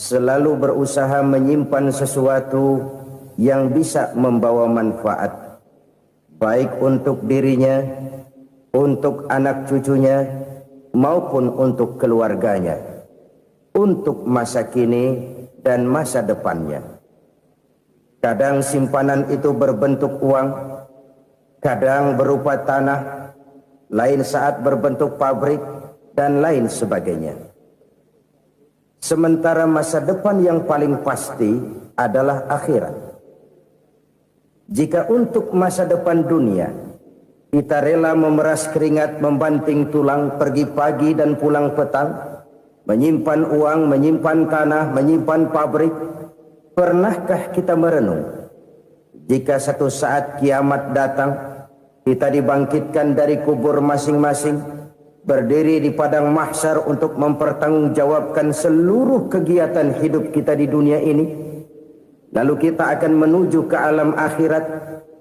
selalu berusaha menyimpan sesuatu yang bisa membawa manfaat, baik untuk dirinya, untuk anak cucunya, maupun untuk keluarganya, untuk masa kini dan masa depannya. Kadang simpanan itu berbentuk uang, kadang berupa tanah, lain saat berbentuk pabrik, dan lain sebagainya. Sementara masa depan yang paling pasti adalah akhirat. Jika untuk masa depan dunia kita rela memeras keringat, membanting tulang, pergi pagi dan pulang petang, menyimpan uang, menyimpan tanah, menyimpan pabrik, pernahkah kita merenung jika satu saat kiamat datang, kita dibangkitkan dari kubur masing-masing, berdiri di padang mahsyar untuk mempertanggungjawabkan seluruh kegiatan hidup kita di dunia ini, lalu kita akan menuju ke alam akhirat.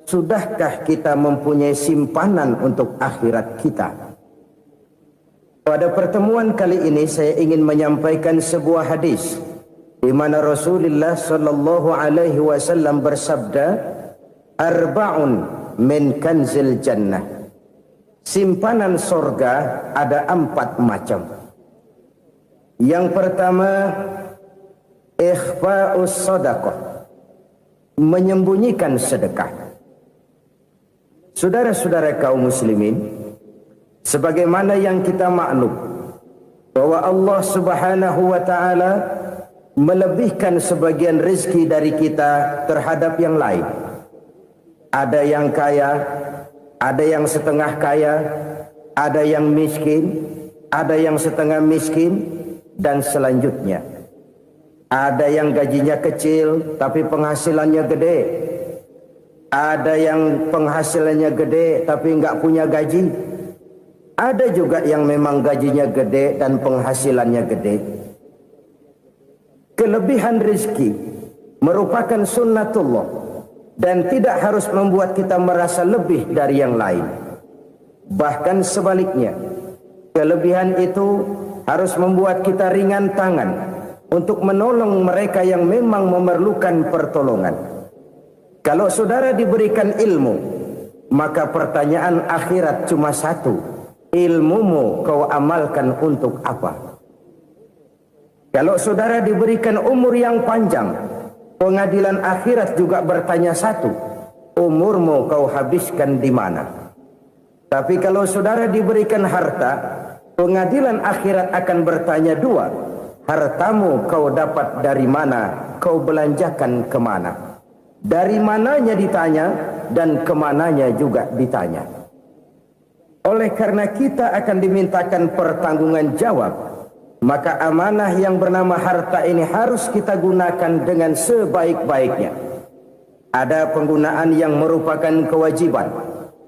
Sudahkah kita mempunyai simpanan untuk akhirat kita? Pada pertemuan kali ini saya ingin menyampaikan sebuah hadis di mana Rasulullah sallallahu alaihi wasallam bersabda, arba'un min kanzil jannah. Simpanan sorga ada 4 macam. Yang pertama, ikhfa'us sadaqah, menyembunyikan sedekah. Saudara-saudara kaum muslimin, sebagaimana yang kita maklum bahwa Allah Subhanahu wa taala melebihkan sebagian rezeki dari kita terhadap yang lain. Ada yang kaya, ada yang setengah kaya, ada yang miskin, ada yang setengah miskin, dan selanjutnya. Ada yang gajinya kecil tapi penghasilannya gede. Ada yang penghasilannya gede tapi nggak punya gaji. Ada juga yang memang gajinya gede dan penghasilannya gede. Kelebihan rezeki merupakan sunnatullah dan tidak harus membuat kita merasa lebih dari yang lain. Bahkan sebaliknya, kelebihan itu harus membuat kita ringan tangan untuk menolong mereka yang memang memerlukan pertolongan. Kalau saudara diberikan ilmu, maka pertanyaan akhirat cuma satu, ilmumu kau amalkan untuk apa? Kalau saudara diberikan umur yang panjang, pengadilan akhirat juga bertanya satu, umurmu kau habiskan di mana? Tapi kalau saudara diberikan harta, pengadilan akhirat akan bertanya 2, hartamu kau dapat dari mana, kau belanjakan kemana? Dari mananya ditanya dan kemananya juga ditanya. Oleh karena kita akan dimintakan pertanggungan jawab, maka amanah yang bernama harta ini harus kita gunakan dengan sebaik-baiknya. Ada penggunaan yang merupakan kewajiban,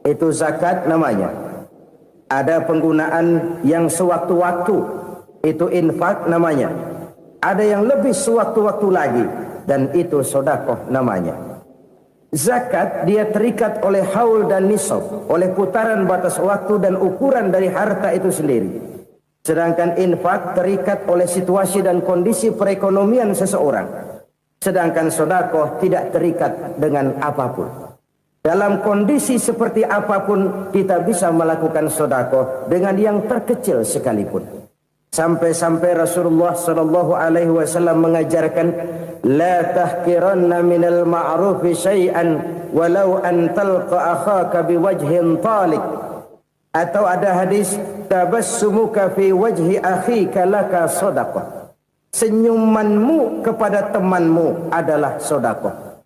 itu zakat namanya. Ada penggunaan yang sewaktu-waktu, itu infak namanya. Ada yang lebih sewaktu-waktu lagi, dan itu sedekah namanya. Zakat dia terikat oleh haul dan nisab, oleh putaran batas waktu dan ukuran dari harta itu sendiri. Sedangkan infak terikat oleh situasi dan kondisi perekonomian seseorang. Sedangkan sedekah tidak terikat dengan apapun. Dalam kondisi seperti apapun kita bisa melakukan sedekah dengan yang terkecil sekalipun. Sampai-sampai Rasulullah sallallahu alaihi wasallam mengajarkan, la tahqiranna minal ma'rufi syai'an walau an talqa akhaka biwajhin talik. Atau ada hadis, tabassumuka fi wajhi akhika laka shadaqah. Senyumanmu kepada temanmu adalah sedekah.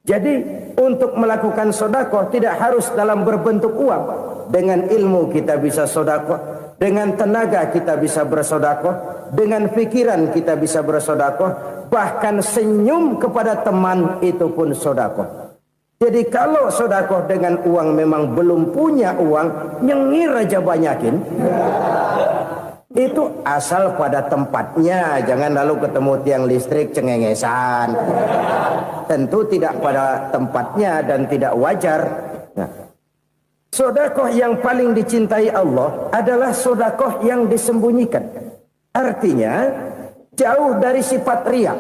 Jadi untuk melakukan sedekah tidak harus dalam berbentuk uang. Dengan ilmu kita bisa sedekah. Dengan tenaga kita bisa bersedekah, dengan pikiran kita bisa bersedekah, bahkan senyum kepada teman itu pun sedekah. Jadi kalau sedekah dengan uang memang belum punya uang, nyengir aja banyakin. Itu asal pada tempatnya, jangan lalu ketemu tiang listrik cengengesan. Tentu tidak pada tempatnya dan tidak wajar. Nah, sedekah yang paling dicintai Allah adalah sedekah yang disembunyikan. Artinya, jauh dari sifat riya.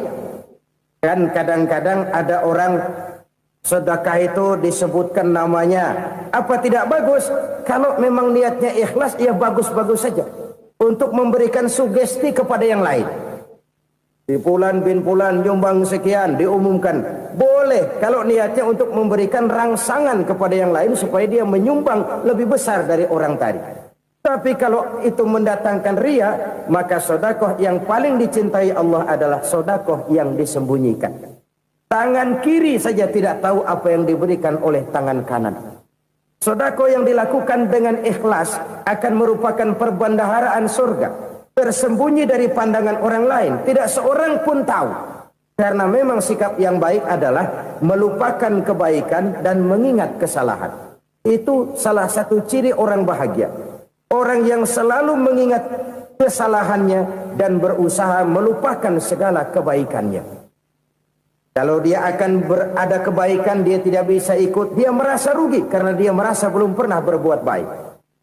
Kan kadang-kadang ada orang sedekah itu disebutkan namanya. Apa tidak bagus? Kalau memang niatnya ikhlas, ya bagus-bagus saja. Untuk memberikan sugesti kepada yang lain. Di Fulan bin Fulan nyumbang sekian, diumumkan. Boleh kalau niatnya untuk memberikan rangsangan kepada yang lain supaya dia menyumbang lebih besar dari orang tadi. Tapi kalau itu mendatangkan riya, maka sedekah yang paling dicintai Allah adalah sedekah yang disembunyikan. Tangan kiri saja tidak tahu apa yang diberikan oleh tangan kanan. Sedekah yang dilakukan dengan ikhlas akan merupakan perbendaharaan surga, tersembunyi dari pandangan orang lain, tidak seorang pun tahu. Karena memang sikap yang baik adalah melupakan kebaikan dan mengingat kesalahan. Itu salah satu ciri orang bahagia. Orang yang selalu mengingat kesalahannya dan berusaha melupakan segala kebaikannya. Kalau dia akan ada kebaikan, dia tidak bisa ikut, dia merasa rugi karena dia merasa belum pernah berbuat baik.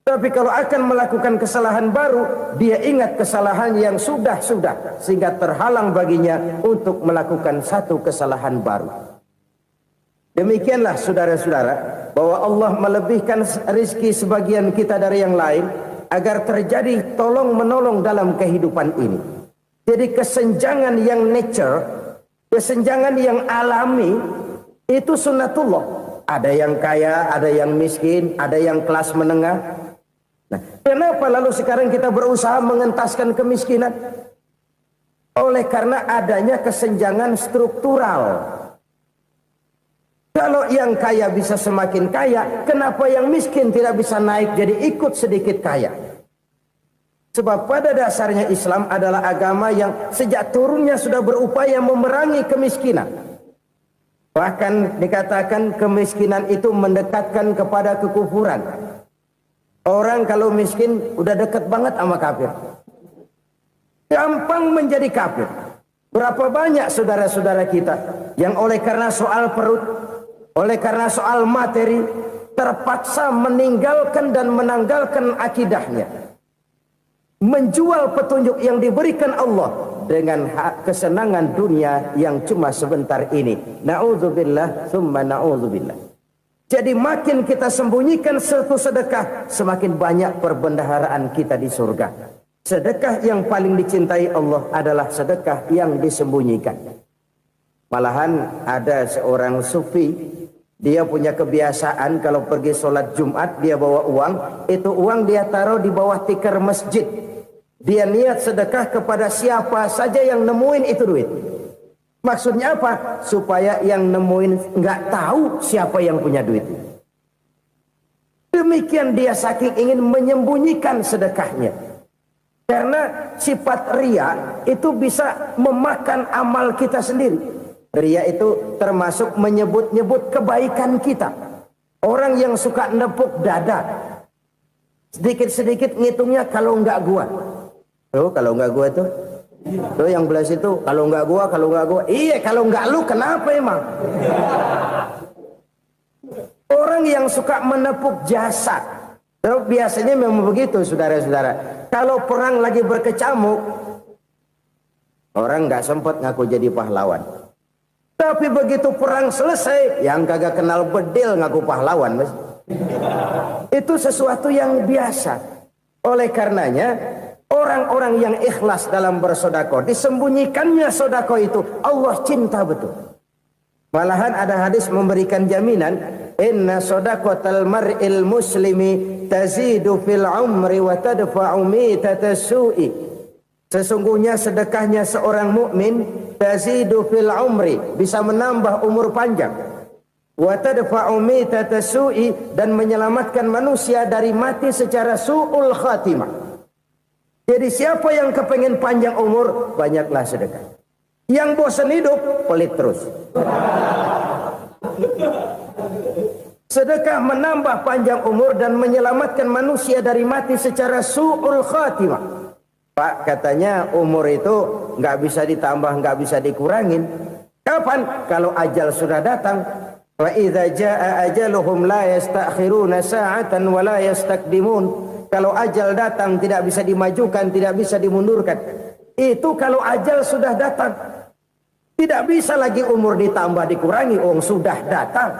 Tapi kalau akan melakukan kesalahan baru, dia ingat kesalahan yang sudah-sudah, sehingga terhalang baginya untuk melakukan satu kesalahan baru. Demikianlah saudara-saudara, bahwa Allah melebihkan rizki sebagian kita dari yang lain, agar terjadi tolong-menolong dalam kehidupan ini. Jadi kesenjangan yang nature, kesenjangan yang alami, itu sunnatullah. Ada yang kaya, ada yang miskin, ada yang kelas menengah. Nah, kenapa lalu sekarang kita berusaha mengentaskan kemiskinan? Oleh karena adanya kesenjangan struktural. Kalau yang kaya bisa semakin kaya, kenapa yang miskin tidak bisa naik jadi ikut sedikit kaya? Sebab pada dasarnya Islam adalah agama yang sejak turunnya sudah berupaya memerangi kemiskinan. Bahkan dikatakan kemiskinan itu mendekatkan kepada kekufuran. Orang kalau miskin udah dekat banget sama kafir. Gampang menjadi kafir. Berapa banyak saudara-saudara kita yang oleh karena soal perut, oleh karena soal materi, terpaksa meninggalkan dan menanggalkan akidahnya. Menjual petunjuk yang diberikan Allah dengan kesenangan dunia yang cuma sebentar ini. Na'udzubillah, thumma na'udzubillah. Jadi makin kita sembunyikan satu sedekah, semakin banyak perbendaharaan kita di surga. Sedekah yang paling dicintai Allah adalah sedekah yang disembunyikan. Malahan ada seorang sufi, dia punya kebiasaan kalau pergi sholat Jumat dia bawa uang, itu uang dia taruh di bawah tikar masjid. Dia niat sedekah kepada siapa saja yang nemuin itu duit. Maksudnya apa? Supaya yang nemuin nggak tahu siapa yang punya duit. Demikian dia saking ingin menyembunyikan sedekahnya. Karena sifat riya itu bisa memakan amal kita sendiri. Riya itu termasuk menyebut-nyebut kebaikan kita. Orang yang suka nepuk dada, sedikit-sedikit ngitungnya kalau nggak gua. Tuh kalau nggak gua tuh yang belah situ kalau nggak gua. Iya kalau nggak lu kenapa emang? Orang yang suka menepuk jasad. Tuh, biasanya memang begitu saudara-saudara. Kalau perang lagi berkecamuk, orang nggak sempat ngaku jadi pahlawan. Tapi begitu perang selesai, yang kagak kenal bedil ngaku pahlawan, mas. Itu sesuatu yang biasa. Oleh karenanya, orang-orang yang ikhlas dalam bersedekah, disembunyikannya sedekah itu, Allah cinta betul. Malahan ada hadis memberikan jaminan, inna sedaqatal mar'il muslimi tazidu fil umri wa tadfa'u mitatas su'i. Sesungguhnya sedekahnya seorang mukmin tazidu fil umri, bisa menambah umur panjang, wa tadfa'u mitatas su'i, dan menyelamatkan manusia dari mati secara su'ul khatimah. Jadi siapa yang kepengen panjang umur, banyaklah sedekah. Yang bosan hidup, pelit terus. Sedekah menambah panjang umur dan menyelamatkan manusia dari mati secara su'ul khatimah. Pak, katanya umur itu nggak bisa ditambah, nggak bisa dikurangin. Kapan? Kalau ajal sudah datang. Wa idza jaa ajaluhum la yastakhiruna sa'atan wa la yastakdimun. Kalau ajal datang tidak bisa dimajukan, tidak bisa dimundurkan. Itu kalau ajal sudah datang. Tidak bisa lagi umur ditambah dikurangi, sudah datang.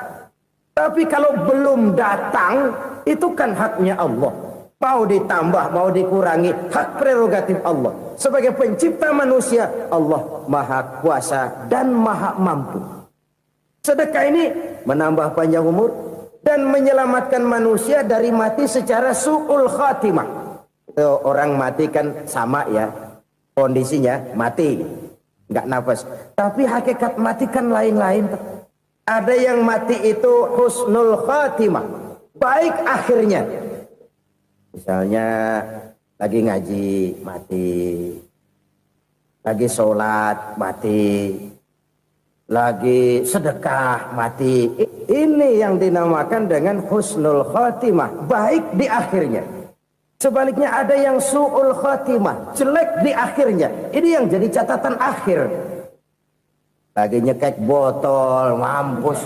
Tapi kalau belum datang, itu kan haknya Allah. Mau ditambah, mau dikurangi, hak prerogatif Allah. Sebagai pencipta manusia, Allah Maha Kuasa dan Maha Mampu. Sedekah ini menambah panjang umur dan menyelamatkan manusia dari mati secara su'ul khatimah. Orang mati kan sama ya, kondisinya mati, nggak nafas. Tapi hakikat mati kan lain-lain. Ada yang mati itu husnul khatimah, baik akhirnya. Misalnya lagi ngaji mati, lagi sholat mati, lagi sedekah mati. Ini yang dinamakan dengan husnul khatimah, baik di akhirnya. Sebaliknya ada yang su'ul khatimah, jelek di akhirnya. Ini yang jadi catatan akhir. Lagi nyekek botol, mampus.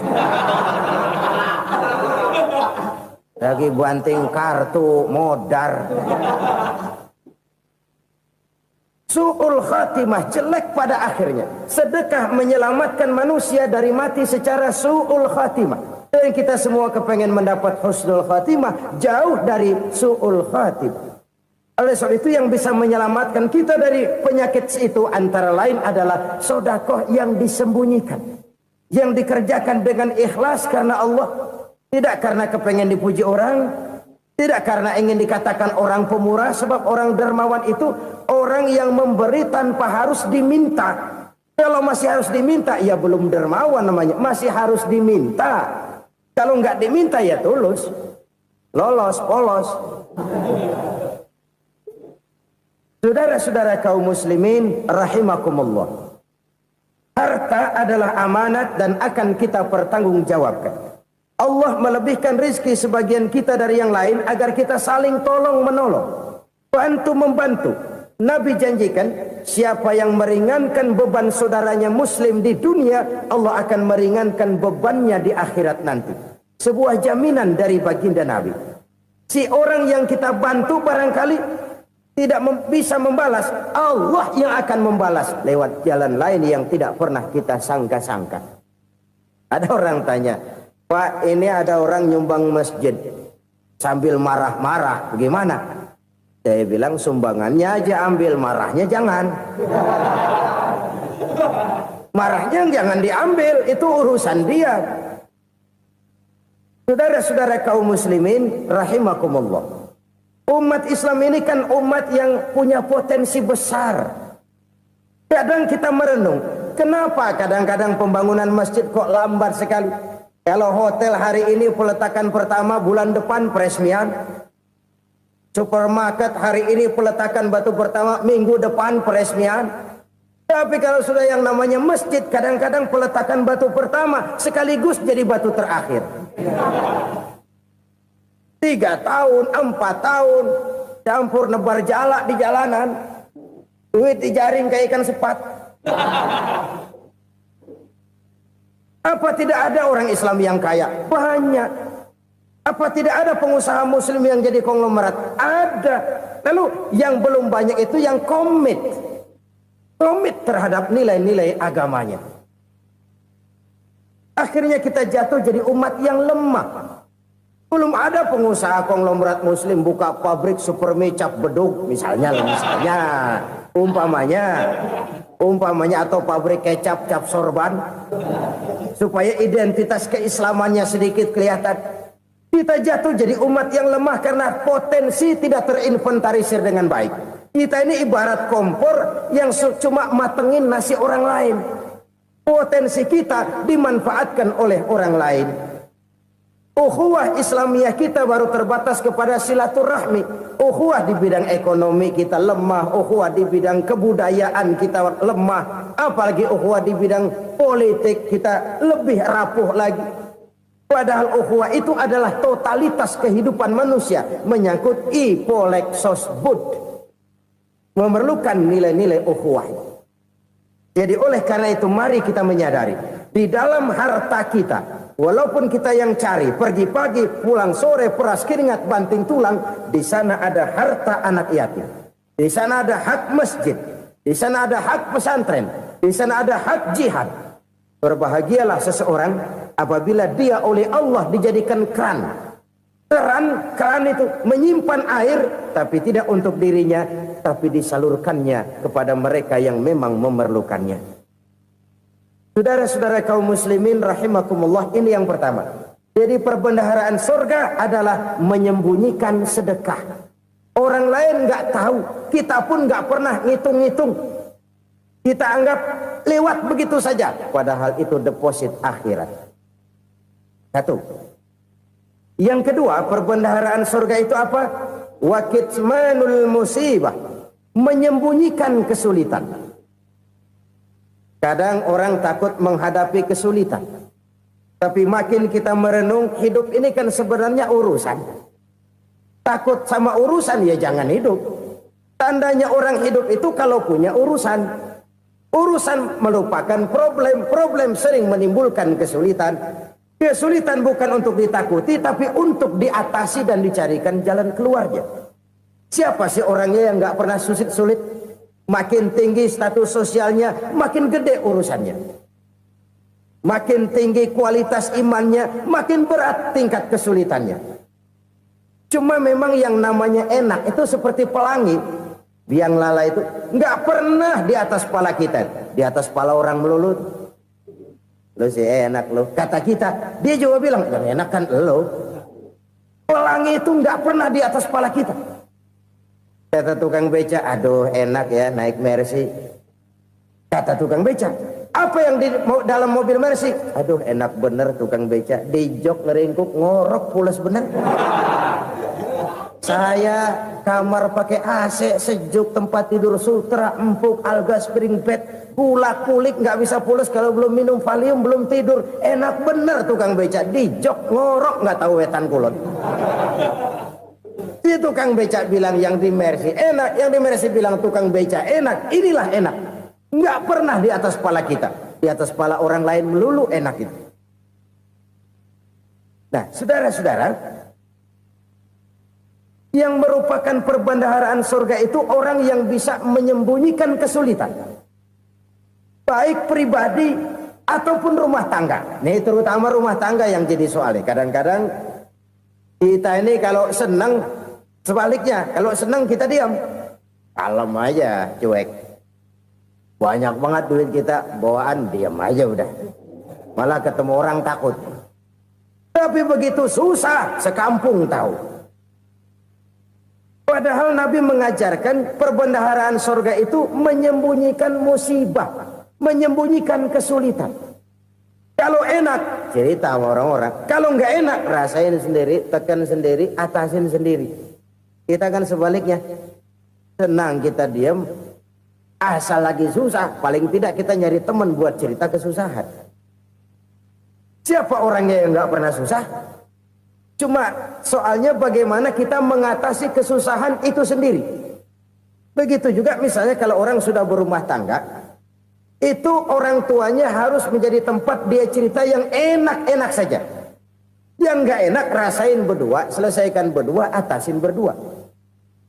Lagi banting kartu, modar. Su'ul khatimah, jelek pada akhirnya. Sedekah menyelamatkan manusia dari mati secara su'ul khatimah. Dan kita semua kepengen mendapat husnul khatimah, jauh dari su'ul khatimah. Oleh sebab itu yang bisa menyelamatkan kita dari penyakit itu antara lain adalah sedekah yang disembunyikan, yang dikerjakan dengan ikhlas karena Allah, tidak karena kepengen dipuji orang, tidak karena ingin dikatakan orang pemurah. Sebab orang dermawan itu orang yang memberi tanpa harus diminta. Kalau masih harus diminta, ya belum dermawan namanya, masih harus diminta. Kalau nggak diminta ya tulus, lolos, polos. Saudara-saudara kaum muslimin rahimakumullah. Harta adalah amanat dan akan kita pertanggungjawabkan. Allah melebihkan rizki sebagian kita dari yang lain agar kita saling tolong menolong, bantu membantu. Nabi janjikan siapa yang meringankan beban saudaranya muslim di dunia, Allah akan meringankan bebannya di akhirat nanti. Sebuah jaminan dari baginda Nabi. Si orang yang kita bantu barangkali tidak bisa membalas, Allah yang akan membalas lewat jalan lain yang tidak pernah kita sangka-sangka. Ada orang tanya, Pak, ini ada orang nyumbang masjid sambil marah-marah, bagaimana? Saya bilang sumbangannya aja ambil, marahnya jangan. Marahnya jangan diambil, itu urusan dia. Saudara-saudara kaum muslimin rahimakumullah. Umat Islam ini kan umat yang punya potensi besar. Kadang kita merenung, kenapa kadang-kadang pembangunan masjid kok lambat sekali? Kalau hotel hari ini peletakan pertama, bulan depan peresmian. Supermarket hari ini peletakan batu pertama, minggu depan peresmian. Tapi kalau sudah yang namanya masjid, kadang-kadang peletakan batu pertama sekaligus jadi batu terakhir. 3 tahun, 4 tahun, campur nebar jalak di jalanan, duit dijaring kayak ikan sepat. Apa tidak ada orang Islam yang kaya? Banyak. Apa tidak ada pengusaha muslim yang jadi konglomerat? Ada. Lalu yang belum banyak itu yang komit terhadap nilai-nilai agamanya. Akhirnya kita jatuh jadi umat yang lemah. Belum ada pengusaha konglomerat muslim buka pabrik supermi cap beduk misalnya umpamanya atau pabrik kecap cap sorban supaya identitas keislamannya sedikit kelihatan. Kita jatuh jadi umat yang lemah karena potensi tidak terinventarisir dengan baik. Kita ini ibarat kompor yang cuma matengin nasi orang lain. Potensi kita dimanfaatkan oleh orang lain. Ukhuwah Islamiyah kita baru terbatas kepada silaturahmi. Ukhuwah di bidang ekonomi kita lemah, ukhuwah di bidang kebudayaan kita lemah, apalagi ukhuwah di bidang politik kita lebih rapuh lagi. Padahal ukhuwah itu adalah totalitas kehidupan manusia, menyangkut ipolek sosbud, memerlukan nilai-nilai ukhuwah. Jadi oleh karena itu mari kita menyadari di dalam harta kita, walaupun kita yang cari, pergi pagi, pulang sore, peras keringat, banting tulang, di sana ada harta anak yatim. Di sana ada hak masjid. Di sana ada hak pesantren, di sana ada hak jihad. Berbahagialah seseorang apabila dia oleh Allah dijadikan keran. Keran itu menyimpan air, tapi tidak untuk dirinya, tapi disalurkannya kepada mereka yang memang memerlukannya. Saudara-saudara kaum muslimin rahimakumullah, ini yang pertama. Jadi perbendaharaan surga adalah menyembunyikan sedekah. Orang lain nggak tahu, kita pun nggak pernah ngitung-ngitung. Kita anggap lewat begitu saja, padahal itu deposit akhirat. Satu. Yang kedua, perbendaharaan surga itu apa? Wa kitmanul musibah, menyembunyikan kesulitan. Kadang orang takut menghadapi kesulitan, tapi makin kita merenung, hidup ini kan sebenarnya urusan. Takut sama urusan, ya jangan hidup. Tandanya orang hidup itu kalau punya urusan. Urusan melupakan problem. Problem sering menimbulkan kesulitan. Kesulitan bukan untuk ditakuti, tapi untuk diatasi dan dicarikan jalan keluarnya. Siapa sih orangnya yang nggak pernah sulit-sulit? Makin tinggi status sosialnya, makin gede urusannya. Makin tinggi kualitas imannya, makin berat tingkat kesulitannya. Cuma memang yang namanya enak itu seperti pelangi. Biang lala itu nggak pernah di atas kepala kita, di atas kepala orang melulu. Lo sih enak lo, kata kita. Dia juga bilang yang enak kan lo. Pelangi itu nggak pernah di atas kepala kita. Kata tukang beca, aduh enak ya naik Mercy. Kata tukang beca, apa yang di dalam mobil Mercy? Aduh enak bener tukang beca, di jok ngeringkuk ngorok pulas bener. Saya kamar pakai AC sejuk, tempat tidur sutra empuk, alga spring bed, kulak kulik nggak bisa pulas kalau belum minum Valium, belum tidur. Enak bener tukang beca, di jok ngorok nggak tahu wetan kulon. Si tukang beca bilang yang di Mercy enak, yang di Mercy bilang tukang beca enak. Inilah enak, nggak pernah di atas kepala kita, di atas kepala orang lain melulu enak itu. Nah, saudara-saudara, yang merupakan perbendaharaan surga itu orang yang bisa menyembunyikan kesulitan, baik pribadi ataupun rumah tangga. Nih terutama rumah tangga yang jadi soalnya. Kadang-kadang kita ini kalau senang, sebaliknya kalau senang kita diam, kalem aja, cuek. Banyak banget duit kita bawaan, diam aja udah. Malah ketemu orang takut. Tapi begitu susah, sekampung tahu. Padahal Nabi mengajarkan perbendaharaan surga itu menyembunyikan musibah, menyembunyikan kesulitan. Kalau enak, cerita sama orang-orang. Kalau nggak enak, rasain sendiri, tekan sendiri, atasin sendiri. Kita kan sebaliknya. Senang kita diam, asal lagi susah, paling tidak kita nyari teman buat cerita kesusahan. Siapa orangnya yang nggak pernah susah? Cuma soalnya bagaimana kita mengatasi kesusahan itu sendiri. Begitu juga misalnya kalau orang sudah berumah tangga, itu orang tuanya harus menjadi tempat dia cerita yang enak-enak saja. Yang nggak enak rasain berdua, selesaikan berdua, atasin berdua.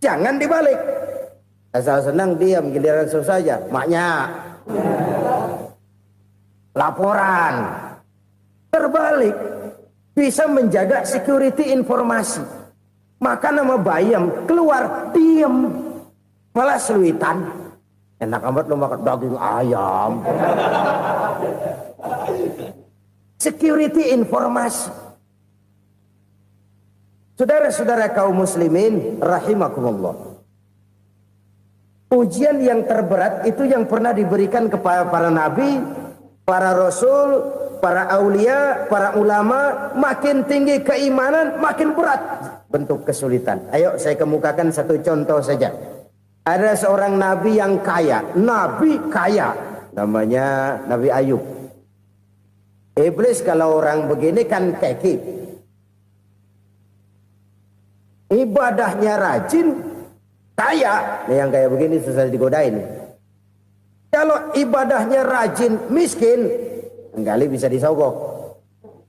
Jangan dibalik. Asal senang diam, giliran susah saja. Maknya laporan. Terbalik. Bisa menjaga security informasi. Maka nama bayam keluar diam, malah seluitan. Enak amat lo makan daging ayam. Security informasi. Saudara-saudara kaum muslimin rahimakumullah. Ujian yang terberat itu yang pernah diberikan kepada para nabi, para rasul, para aulia, para ulama. Makin tinggi keimanan, makin berat bentuk kesulitan. Ayo saya kemukakan satu contoh saja. Ada seorang nabi yang kaya, nabi kaya, namanya Nabi Ayub. Iblis kalau orang begini kan keki, ibadahnya rajin, kaya. Nah, yang kayak begini susah digodain. Kalau ibadahnya rajin, miskin, kali bisa disogok.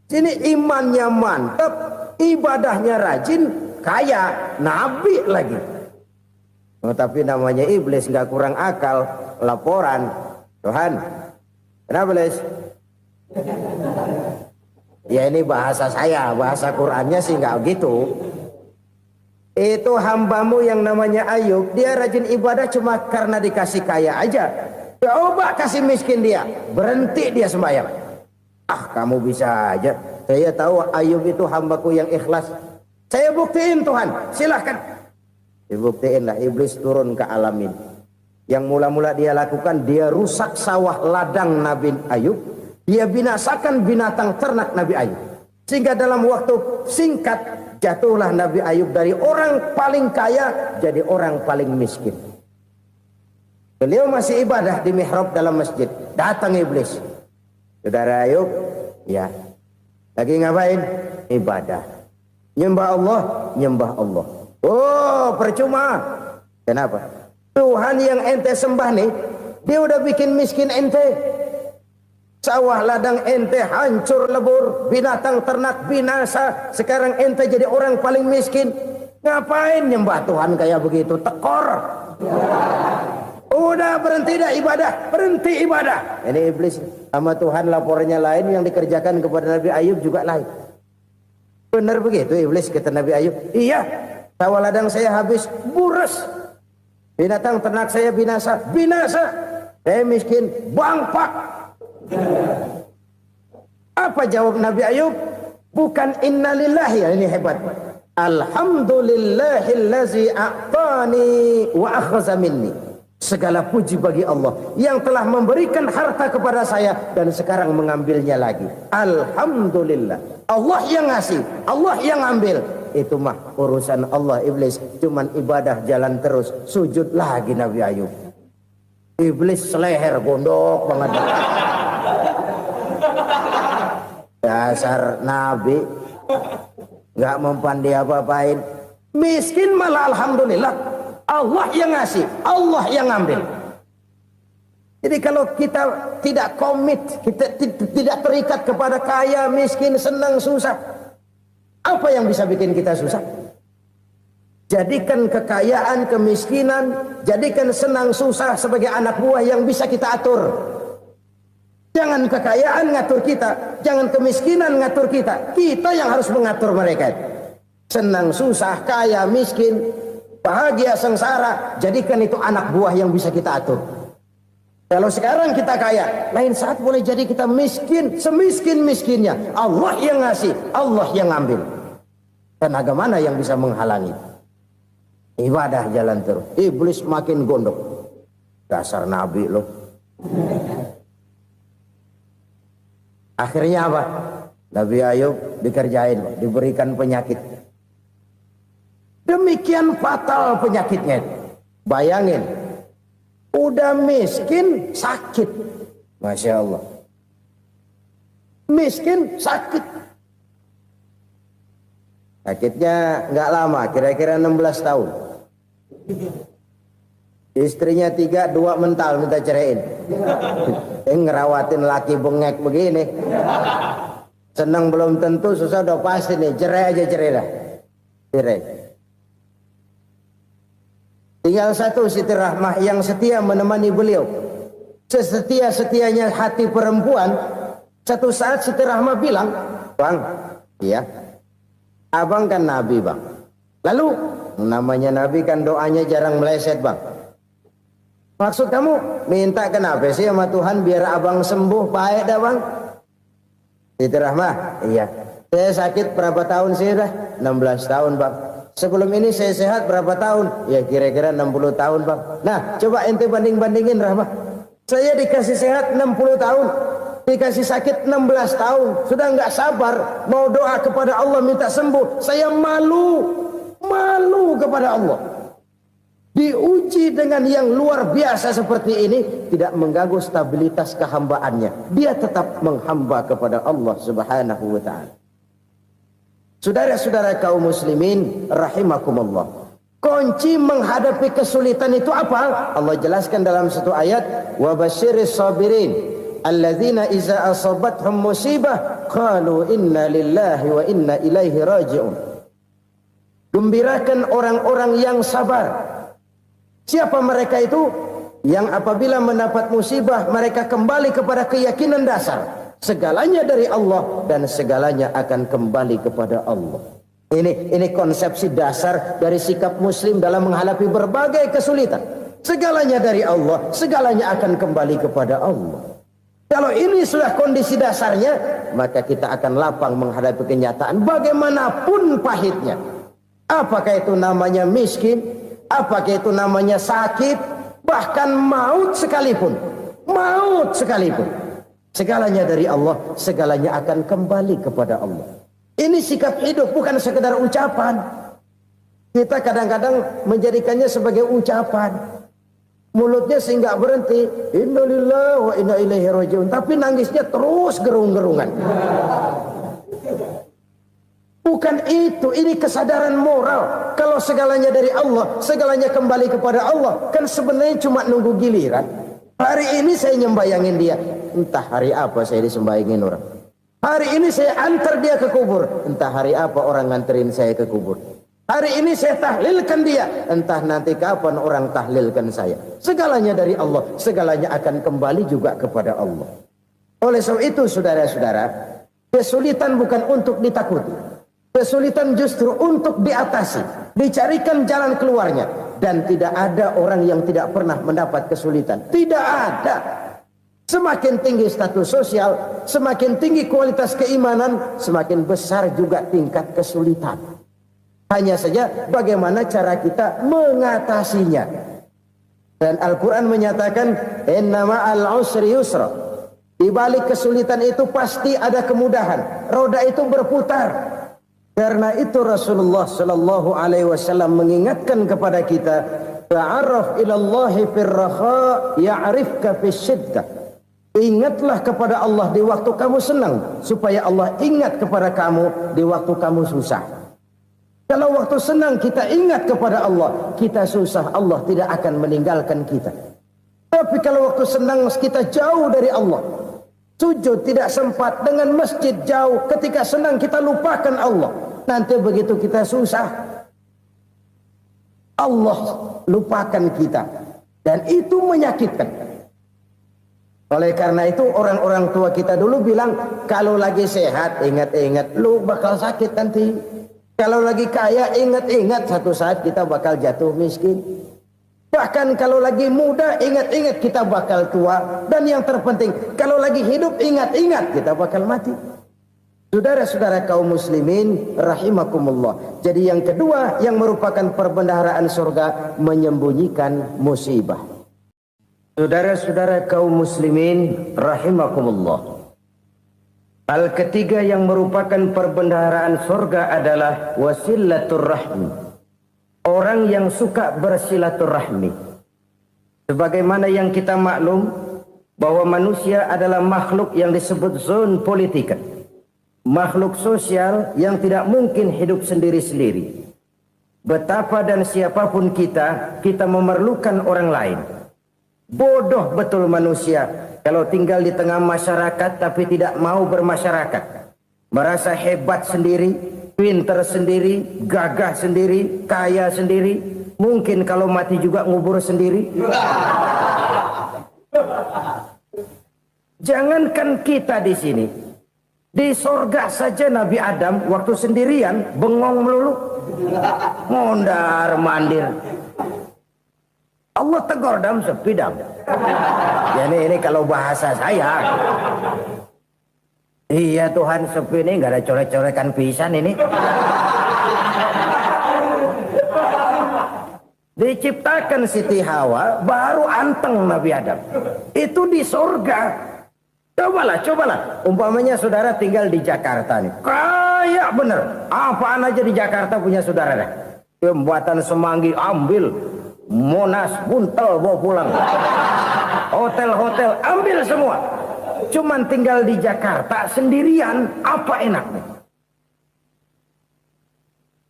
Sini imannya mantap, ibadahnya rajin, kaya, nabi lagi. Tapi namanya iblis, nggak kurang akal. Laporan, Tuhan, kenapa Les? Ya ini bahasa saya, bahasa Qurannya sih nggak gitu. Itu hambamu yang namanya Ayub, dia rajin ibadah cuma karena dikasih kaya aja. Coba kasih miskin dia, berhenti dia sembahyang. Ah, kamu bisa aja. Saya tahu Ayub itu hambaku yang ikhlas. Saya buktiin Tuhan, silahkan. Dibuktiin lah, iblis turun ke alam ini. Yang mula-mula dia lakukan, dia rusak sawah ladang Nabi Ayub. Dia binasakan binatang ternak Nabi Ayub. Sehingga dalam waktu singkat, jatuhlah Nabi Ayub dari orang paling kaya jadi orang paling miskin. Beliau masih ibadah di mihrab dalam masjid. Datang iblis. Saudara Ayub, ya, lagi ngapain? Ibadah. Nyembah Allah, nyembah Allah. Oh, percuma. Kenapa? Tuhan yang ente sembah nih, dia udah bikin miskin ente. Sawah ladang ente hancur lebur, binatang ternak binasa. Sekarang ente jadi orang paling miskin. Ngapain nyembah Tuhan kayak begitu? Tekor. Udah berhenti dah ibadah, berhenti ibadah. Ini iblis sama Tuhan laporannya lain, yang dikerjakan kepada Nabi Ayub juga lain. Benar begitu iblis, kata Nabi Ayub. Iya, sawah ladang saya habis, buras. Binatang ternak saya binasa, binasa. Saya miskin, bangpak. Apa jawab Nabi Ayub? Bukan innalillahi, ini hebat. Alhamdulillahillazi a'tani wa akhza minni. Segala puji bagi Allah yang telah memberikan harta kepada saya dan sekarang mengambilnya lagi. Alhamdulillah. Allah yang ngasih, Allah yang ambil. Itu mah urusan Allah. Iblis cuman ibadah jalan terus, sujud lagi Nabi Ayub. Iblis seleher gondok banget. Dasar Nabi nggak mempan dia apa-apain. Miskin malah alhamdulillah. Allah yang ngasih, Allah yang ambil. Jadi kalau kita tidak komit, kita tidak terikat kepada kaya, miskin, senang, susah, apa yang bisa bikin kita susah? Jadikan kekayaan, kemiskinan, jadikan senang, susah sebagai anak buah yang bisa kita atur. Jangan kekayaan ngatur kita, jangan kemiskinan ngatur kita. Kita yang harus mengatur mereka. Senang, susah, kaya, miskin, bahagia, sengsara, jadikan itu anak buah yang bisa kita atur. Kalau sekarang kita kaya, lain saat boleh jadi kita miskin, semiskin-miskinnya. Allah yang ngasih, Allah yang ambil. Tenaga mana yang bisa menghalangi? Ibadah jalan terus. Iblis makin gondok. Dasar Nabi loh. Akhirnya apa? Nabi Ayub dikerjain, diberikan penyakit. Demikian fatal penyakitnya. Bayangin, udah miskin sakit. Masya Allah. Miskin sakit. Sakitnya nggak lama, kira-kira 16 tahun. Istrinya 3, 2 mental minta ceraiin. Ngerawatin laki bengek begini. Senang belum tentu, susah udah pasti nih. Cerai aja, cerai dah. Cerai. Tinggal satu Siti Rahmah yang setia menemani beliau. Sesetia-setianya hati perempuan. Satu saat Siti Rahmah bilang, "Bang, iya, abang kan Nabi, Bang. Lalu, namanya Nabi kan doanya jarang meleset, Bang. Maksud kamu minta kenapa sih sama Tuhan biar abang sembuh, baik dah, Bang?" Siti Rahmah, iya. Saya sakit berapa tahun sih dah? 16 tahun, Bang. Sebelum ini saya sehat berapa tahun? Ya kira-kira 60 tahun, Bang. Nah, coba ente banding-bandingin, Rahmah. Saya dikasih sehat 60 tahun, dikasih sakit 16 tahun. Sudah nggak sabar mau doa kepada Allah minta sembuh. Saya malu kepada Allah. Diuji dengan yang luar biasa seperti ini, tidak mengganggu stabilitas kehambaannya. Dia tetap menghamba kepada Allah Subhanahu wa ta'ala. Saudara-saudara kaum muslimin rahimakumullah. Kunci menghadapi kesulitan itu apa? Allah jelaskan dalam satu ayat, wa basyiris sabirin alladzina iza asabathum musibah qalu inna lillahi wa inna ilaihi raji'un. Gembirakan orang-orang yang sabar Siapa mereka itu? Yang apabila mendapat musibah mereka kembali kepada keyakinan dasar segalanya dari Allah dan segalanya akan kembali kepada Allah. Ini konsepsi dasar dari sikap muslim dalam menghadapi berbagai kesulitan. Segalanya dari Allah, segalanya akan kembali kepada Allah. Kalau ini sudah kondisi dasarnya, maka kita akan lapang menghadapi kenyataan bagaimanapun pahitnya. Apakah itu namanya miskin, apakah itu namanya sakit, bahkan maut sekalipun. Maut sekalipun. Segalanya dari Allah, segalanya akan kembali kepada Allah. Ini sikap hidup, bukan sekedar ucapan. Kita kadang-kadang menjadikannya sebagai ucapan. Mulutnya sehingga berhenti, innalillahi wa inna ilaihi rajiun, tapi nangisnya terus gerung-gerungan. Bukan itu, ini kesadaran moral. Kalau segalanya dari Allah, segalanya kembali kepada Allah, kan sebenarnya cuma nunggu giliran. Hari ini saya nyembayangin dia, entah hari apa saya disembayangin orang. Hari ini saya antar dia ke kubur, entah hari apa orang nganterin saya ke kubur. Hari ini saya tahlilkan dia, entah nanti kapan orang tahlilkan saya. Segalanya dari Allah, segalanya akan kembali juga kepada Allah. Oleh sebab itu saudara-saudara, kesulitan bukan untuk ditakuti. Kesulitan justru untuk diatasi, dicarikan jalan keluarnya. Dan tidak ada orang yang tidak pernah mendapat kesulitan. Tidak ada. Semakin tinggi status sosial, semakin tinggi kualitas keimanan, semakin besar juga tingkat kesulitan. Hanya saja bagaimana cara kita mengatasinya. Dan Al-Quran menyatakan, inna ma'al usri yusra. Di balik kesulitan itu pasti ada kemudahan. Roda itu berputar. Karena itu Rasulullah sallallahu alaihi wasallam mengingatkan kepada kita, ta'arraf ilallahi fir raha ya'rifka fis syiddah. Ingatlah kepada Allah di waktu kamu senang, supaya Allah ingat kepada kamu di waktu kamu susah. Kalau waktu senang kita ingat kepada Allah, kita susah, Allah tidak akan meninggalkan kita. Tapi kalau waktu senang kita jauh dari Allah, sujud tidak sempat, dengan masjid jauh, ketika senang kita lupakan Allah. Nanti begitu kita susah, Allah lupakan kita. Dan itu menyakitkan. Oleh karena itu orang-orang tua kita dulu bilang, kalau lagi sehat ingat-ingat lu bakal sakit nanti. Kalau lagi kaya ingat-ingat satu saat kita bakal jatuh miskin. Bahkan kalau lagi muda ingat-ingat kita bakal tua. Dan yang terpenting kalau lagi hidup ingat-ingat kita bakal mati. Saudara-saudara kaum muslimin rahimakumullah. Jadi yang kedua yang merupakan perbendaharaan surga, menyembunyikan musibah. Saudara-saudara kaum muslimin rahimakumullah. Hal ketiga yang merupakan perbendaharaan surga adalah wasilatur rahmi. Orang yang suka bersilaturahmi. Sebagaimana yang kita maklum bahwa manusia adalah makhluk yang disebut zon politika. Makhluk sosial yang tidak mungkin hidup sendiri-sendiri. Betapa dan siapapun kita memerlukan orang lain. Bodoh betul manusia kalau tinggal di tengah masyarakat tapi tidak mau bermasyarakat. Merasa hebat sendiri, pintar sendiri, gagah sendiri, kaya sendiri. Mungkin kalau mati juga ngubur sendiri. Jangankan kita di sini, di sorga saja Nabi Adam waktu sendirian bengong melulu, mondar mandir. Allah tegur dam sepi dam. Ya ini kalau bahasa saya. Iya Tuhan sepi ini nggak ada coret-coretan pisan ini. Diciptakan Siti Hawa baru anteng Nabi Adam. Itu di sorga. Cobalah. Umpamanya saudara tinggal di Jakarta nih. Kayak bener. Apaan aja di Jakarta punya saudara dah. Pembuatan Semanggi ambil. Monas, Buntel bawa pulang. Hotel-hotel ambil semua. Cuman tinggal di Jakarta sendirian, apa enaknya?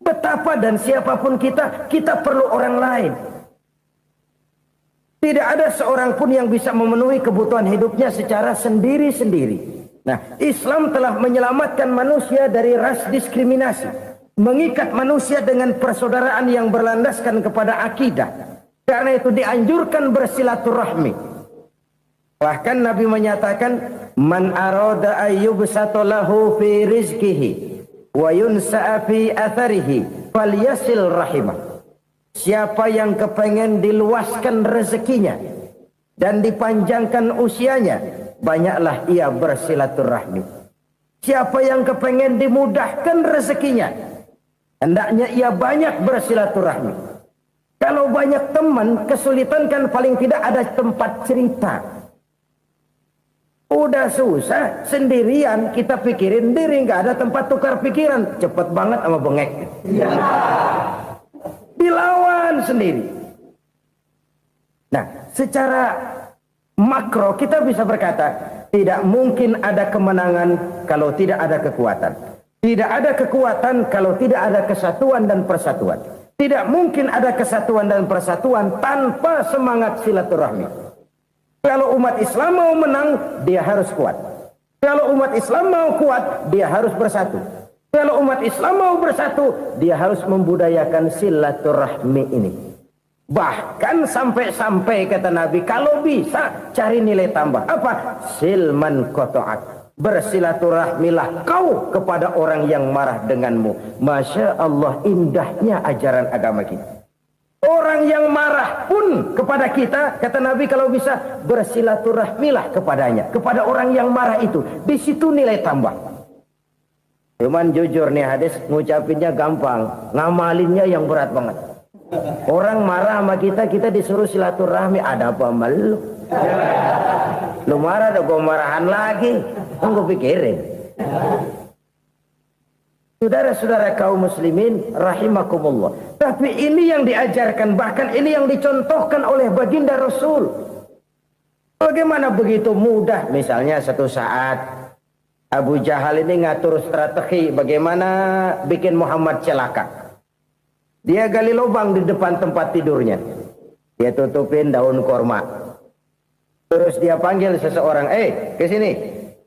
Betapa dan siapapun kita perlu orang lain. Tidak ada seorang pun yang bisa memenuhi kebutuhan hidupnya secara sendiri-sendiri. Nah, Islam telah menyelamatkan manusia dari ras diskriminasi. Mengikat manusia dengan persaudaraan yang berlandaskan kepada akidah. Karena itu dianjurkan bersilaturahmi. Bahkan Nabi menyatakan, man arada ayyubsata lahu fi rizqihi wa yunsa'a fi atharihi falyasil rahimah. Siapa yang kepengen diluaskan rezekinya dan dipanjangkan usianya, banyaklah ia bersilaturahmi. Siapa yang kepengen dimudahkan rezekinya, hendaknya ia banyak bersilaturahmi. Kalau banyak teman, kesulitan kan paling tidak ada tempat cerita. Udah susah, sendirian kita pikirin diri, nggak ada tempat tukar pikiran. Cepet banget sama bengek. Dilawan sendiri. Nah, secara makro kita bisa berkata, tidak mungkin ada kemenangan kalau tidak ada kekuatan. Tidak ada kekuatan kalau tidak ada kesatuan dan persatuan. Tidak mungkin ada kesatuan dan persatuan tanpa semangat silaturahmi. Kalau umat Islam mau menang, dia harus kuat. Kalau umat Islam mau kuat, dia harus bersatu. Kalau umat Islam mau bersatu, dia harus membudayakan silaturahmi ini. Bahkan sampai-sampai kata Nabi, kalau bisa cari nilai tambah. Apa? Silman qata'ak. Bersilaturahmilah kau kepada orang yang marah denganmu. Masya Allah, indahnya ajaran agama kita. Orang yang marah pun kepada kita, kata Nabi, kalau bisa bersilaturahmilah kepadanya, kepada orang yang marah itu. Di situ nilai tambah. Cuman jujur nih hadis, ngucapinnya gampang, ngamalinnya yang berat banget. Orang marah sama kita, kita disuruh silaturahmi. Ada apa sama lu? Lu marah, ada gue marahan lagi. Gue pikirin. Saudara-saudara kaum muslimin rahimakumullah. Tapi ini yang diajarkan, bahkan ini yang dicontohkan oleh baginda Rasul. Bagaimana begitu mudah, misalnya satu saat Abu Jahal ini ngatur strategi bagaimana bikin Muhammad celaka. Dia gali lubang di depan tempat tidurnya. Dia tutupin daun korma. Terus dia panggil seseorang, ke sini.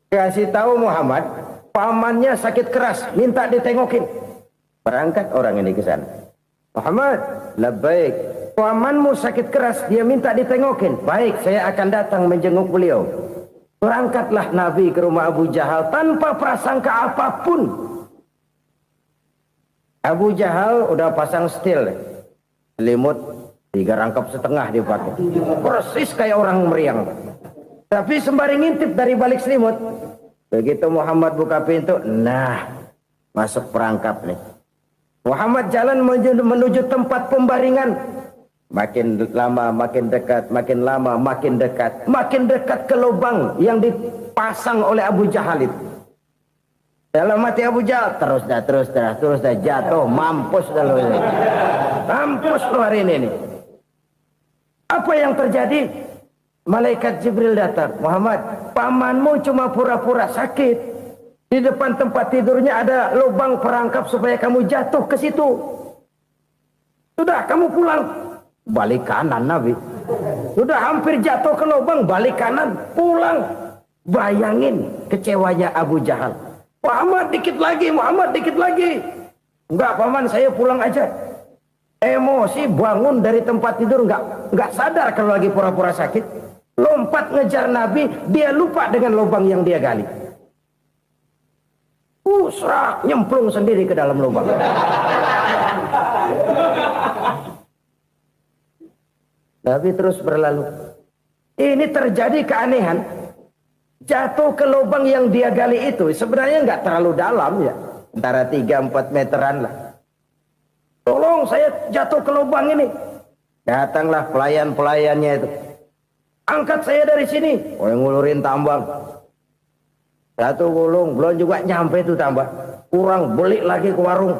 Kasih tahu Muhammad, pamannya sakit keras, minta ditengokin. Berangkat orang ini ke sana. Muhammad, labbaik. Pamanmu sakit keras, dia minta ditengokin. Baik, saya akan datang menjenguk beliau. Berangkatlah Nabi ke rumah Abu Jahal tanpa prasangka apapun. Abu Jahal udah pasang setil, selimut 3 rangkap setengah dipakai, persis kayak orang meriang. Tapi sembari ngintip dari balik selimut, begitu Muhammad buka pintu, nah masuk perangkap nih. Muhammad jalan menuju tempat pembaringan. Makin lama makin dekat, makin lama makin dekat, makin dekat ke lubang yang dipasang oleh Abu Jahal itu. Dalam hati Abu Jahal, terus dah jatuh, mampus dah lo ini. Mampus lo hari ini nih. Apa yang terjadi? Malaikat Jibril datang. Muhammad, pamanmu cuma pura-pura sakit. Di depan tempat tidurnya ada lubang perangkap supaya kamu jatuh ke situ. Sudah, kamu pulang. Balik kanan Nabi. Sudah hampir jatuh ke lubang, balik kanan, pulang. Bayangin kecewanya Abu Jahal. Muhammad dikit lagi, Muhammad dikit lagi. Enggak paman, saya pulang aja. Emosi bangun dari tempat tidur, enggak sadar kalau lagi pura-pura sakit. Lompat ngejar Nabi, dia lupa dengan lubang yang dia gali. Serak, nyemplung sendiri ke dalam lubang. Nabi terus berlalu. Ini terjadi keanehan. Jatuh ke lubang yang dia gali itu sebenarnya nggak terlalu dalam ya, antara 3-4 meteran lah. Tolong saya jatuh ke lubang ini. Datanglah pelayan-pelayannya itu. Angkat saya dari sini. Oh, yang ngulurin tambang. Satu gulung, belum juga nyampe itu tambah. Kurang, beli lagi ke warung.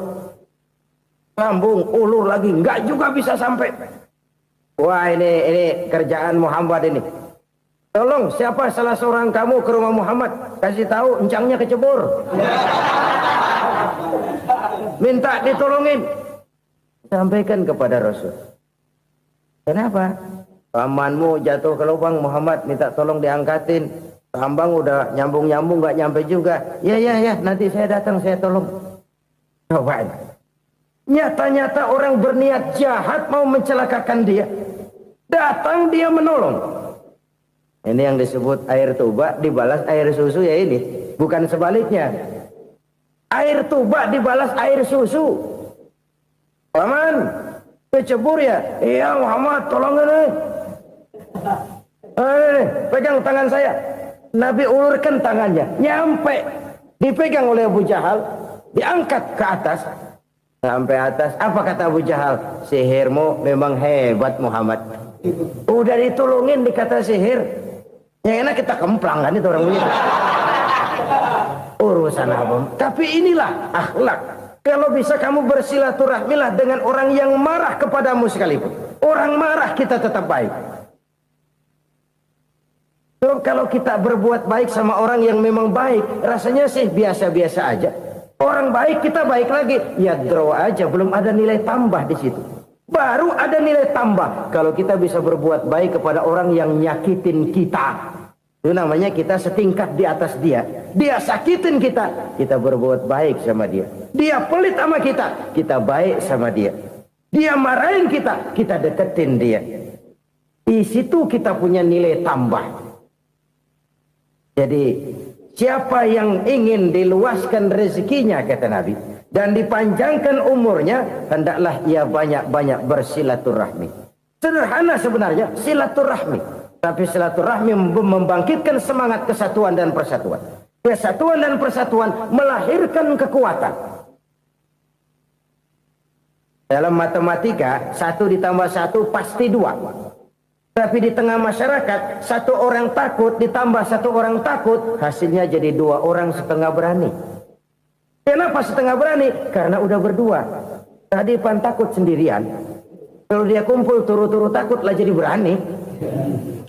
Sambung, ulur lagi, nggak juga bisa sampai. Wah, ini kerjaan Muhammad ini. Tolong, siapa salah seorang kamu ke rumah Muhammad, kasih tahu encangnya kecebur. Minta ditolongin. Sampaikan kepada Rasul. Kenapa? Pamanmu jatuh ke lubang, Muhammad minta tolong diangkatin. Tambang udah nyambung-nyambung nggak nyampe juga. Ya, nanti saya datang, saya tolong. Coba. Nyata-nyata orang berniat jahat mau mencelakakan dia. Datang dia menolong. Ini yang disebut air tuba dibalas air susu ya ini. Bukan sebaliknya. Air tuba dibalas air susu. Paman, kecebur ya? Iya Muhammad, tolong ini. Pegang tangan saya. Nabi ulurkan tangannya, nyampe. Dipegang oleh Abu Jahal, diangkat ke atas. Sampai atas, apa kata Abu Jahal? Sihirmu memang hebat Muhammad. Udah ditolongin dikata sihir. Yang enak kita kemplang kan itu orang begitu. Urusan apa? Tapi inilah akhlak. Kalau bisa kamu bersilaturahmilah dengan orang yang marah kepadamu sekalipun. Orang marah kita tetap baik. So, kalau kita berbuat baik sama orang yang memang baik, rasanya sih biasa-biasa aja. Orang baik kita baik lagi, ya draw aja, belum ada nilai tambah di situ. Baru ada nilai tambah kalau kita bisa berbuat baik kepada orang yang nyakitin kita. Itu namanya kita setingkat di atas dia. Dia sakitin kita, kita berbuat baik sama dia. Dia pelit sama kita, kita baik sama dia. Dia marahin kita, kita deketin dia. Di situ kita punya nilai tambah. Jadi siapa yang ingin diluaskan rezekinya kata Nabi dan dipanjangkan umurnya, hendaklah ia banyak-banyak bersilaturahmi. Sederhana sebenarnya silaturahmi. Tapi silaturahmi membangkitkan semangat kesatuan dan persatuan. Kesatuan dan persatuan melahirkan kekuatan. Dalam matematika, 1 ditambah 1 pasti 2. Tapi di tengah masyarakat, 1 orang takut ditambah 1 orang takut, hasilnya jadi 2 orang setengah berani. Kenapa setengah berani? Karena udah berdua. Tadi pan takut sendirian. Kalau dia kumpul turu-turu takutlah jadi berani.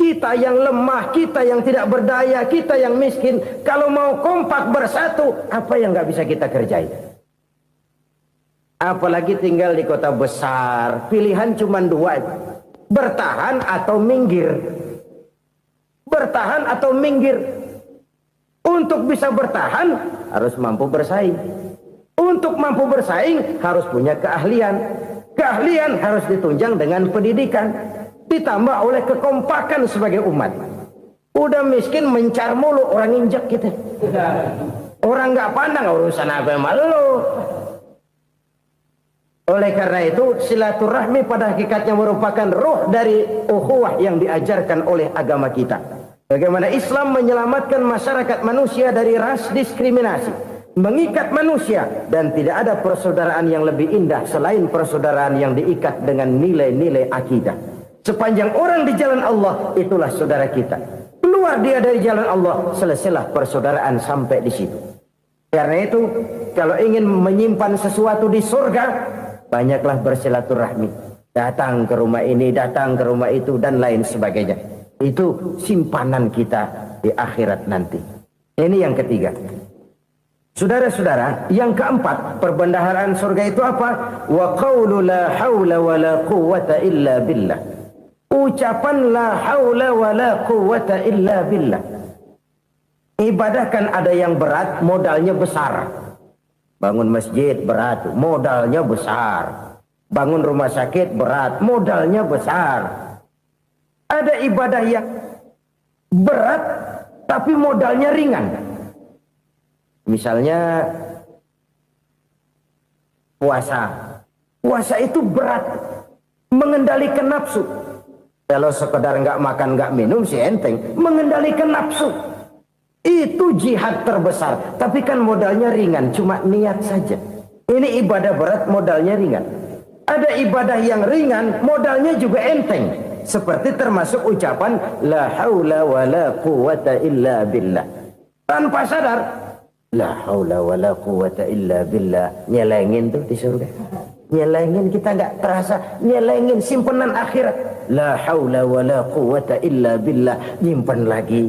Kita yang lemah, kita yang tidak berdaya, kita yang miskin, kalau mau kompak bersatu, apa yang nggak bisa kita kerjain? Apalagi tinggal di kota besar, pilihan cuma 2, bertahan atau minggir. Bertahan atau minggir. Untuk bisa bertahan harus mampu bersaing. Untuk mampu bersaing harus punya keahlian. Keahlian harus ditunjang dengan pendidikan. Ditambah oleh kekompakan sebagai umat. Udah miskin mencar mulu, orang injak kita. Orang nggak pandang urusan apa yang malu. Oleh karena itu silaturahmi pada hakikatnya merupakan ruh dari ukhuwah yang diajarkan oleh agama kita. Bagaimana Islam menyelamatkan masyarakat manusia dari ras diskriminasi, mengikat manusia, dan tidak ada persaudaraan yang lebih indah selain persaudaraan yang diikat dengan nilai-nilai akidah. Sepanjang orang di jalan Allah, itulah saudara kita. Keluar dia dari jalan Allah, selesailah persaudaraan sampai di situ. Karena itu, kalau ingin menyimpan sesuatu di surga, banyaklah bersilaturahmi. Datang ke rumah ini, datang ke rumah itu, dan lain sebagainya. Itu simpanan kita di akhirat nanti. Ini yang ketiga. Saudara-saudara, yang keempat, perbendaharaan surga itu apa? Wa qawlu la hawla wa la quwwata illa billah. Ucapan la haula wa la quwwata illa billah. Ibadah kan ada yang berat, modalnya besar. Bangun masjid berat, modalnya besar. Bangun rumah sakit berat, modalnya besar. Ada ibadah yang berat tapi modalnya ringan. Misalnya puasa. Puasa itu berat, mengendalikan nafsu. Kalau sekedar nggak makan nggak minum sih enteng, mengendalikan nafsu itu jihad terbesar. Tapi kan modalnya ringan, cuma niat saja. Ini ibadah berat, modalnya ringan. Ada ibadah yang ringan, modalnya juga enteng. Seperti termasuk ucapan la haula wa la quwwata illa billah. Tanpa sadar, la haula wa la quwwata illa billah, nyelengin tuh di surga. Nyelengin, kita nggak terasa, nyelengin simpenan akhirat. La haula wa la quwwata illa billah, nyimpan lagi.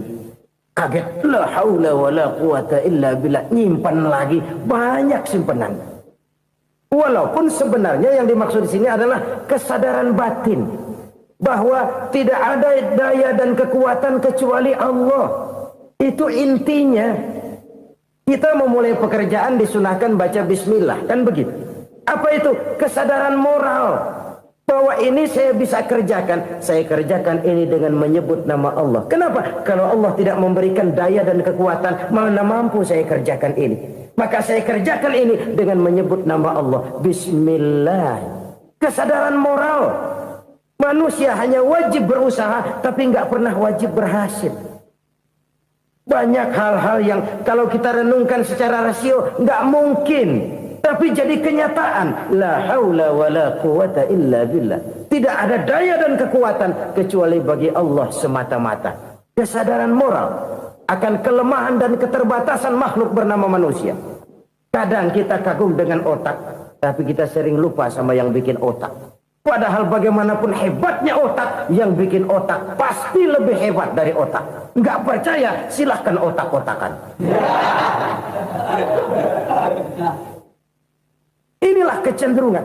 Kaget, la haula wa la quwwata illa billah, nyimpan lagi. Banyak simpenan. Walaupun sebenarnya yang dimaksud di sini adalah kesadaran batin bahwa tidak ada daya dan kekuatan kecuali Allah. Itu intinya. Kita memulai pekerjaan disunahkan baca bismillah, kan begitu. Apa itu? Kesadaran moral Bahwa ini saya bisa kerjakan. Saya kerjakan ini dengan menyebut nama Allah. Kenapa? Kalau Allah tidak memberikan daya dan kekuatan, mana mampu saya kerjakan ini. Maka saya kerjakan ini dengan menyebut nama Allah. Bismillah. Kesadaran moral. Manusia hanya wajib berusaha, tapi nggak pernah wajib berhasil. Banyak hal-hal yang kalau kita renungkan secara rasio nggak mungkin. Tapi jadi kenyataan. La haula wa la quwata illa billah. Tidak ada daya dan kekuatan kecuali bagi Allah semata-mata. Kesadaran moral akan kelemahan dan keterbatasan makhluk bernama manusia. Kadang kita kagum dengan otak, tapi kita sering lupa sama yang bikin otak. Padahal bagaimanapun hebatnya otak, yang bikin otak pasti lebih hebat dari otak. Nggak percaya, silahkan otak-otakan. Inilah kecenderungan.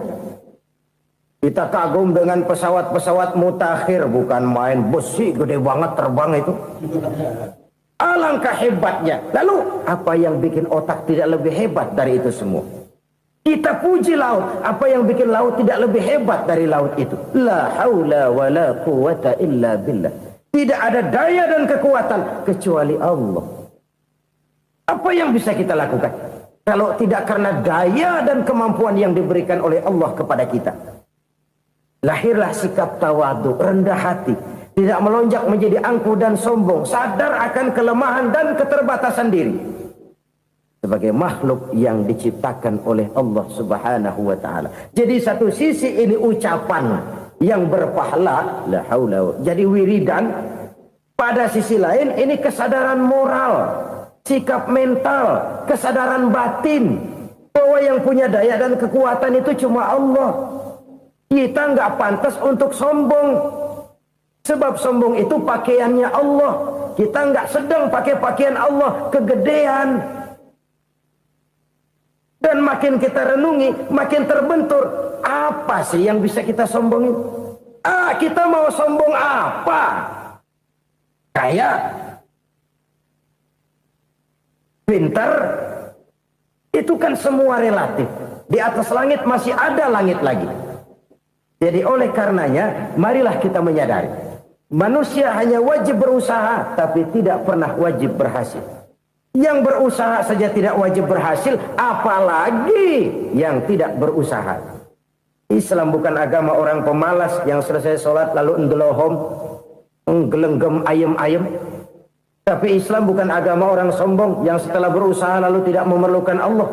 Kita kagum dengan pesawat-pesawat mutakhir, bukan main besi gede banget terbang itu. Alangkah hebatnya. Lalu apa yang bikin otak tidak lebih hebat dari itu semua? Kita puji laut. Apa yang bikin laut tidak lebih hebat dari laut itu? La haula wa la quwata illa billah. Tidak ada daya dan kekuatan kecuali Allah. Apa yang bisa kita lakukan? Kalau tidak karena daya dan kemampuan yang diberikan oleh Allah kepada kita. Lahirlah sikap tawadu, rendah hati. Tidak melonjak menjadi angkuh dan sombong. Sadar akan kelemahan dan keterbatasan diri. Sebagai makhluk yang diciptakan oleh Allah subhanahu wa ta'ala. Jadi satu sisi ini ucapan yang berpahala. La haula. Jadi wiridan. Pada sisi lain ini kesadaran moral. Sikap mental, kesadaran batin bahwa yang punya daya dan kekuatan itu cuma Allah. Kita nggak pantas untuk sombong, sebab sombong itu pakaiannya Allah. Kita nggak sedang pakai pakaian Allah, kegedean. Dan makin kita renungi, makin terbentur. Apa sih yang bisa kita sombongin? Kita mau sombong apa? Kayak pintar, itu kan semua relatif. Di atas langit masih ada langit lagi. Jadi oleh karenanya, marilah kita menyadari. Manusia hanya wajib berusaha, tapi tidak pernah wajib berhasil. Yang berusaha saja tidak wajib berhasil, apalagi yang tidak berusaha. Islam bukan agama orang pemalas yang selesai sholat lalu ngelohom, nggelenggem ayem-ayem. Tapi Islam bukan agama orang sombong yang setelah berusaha lalu tidak memerlukan Allah.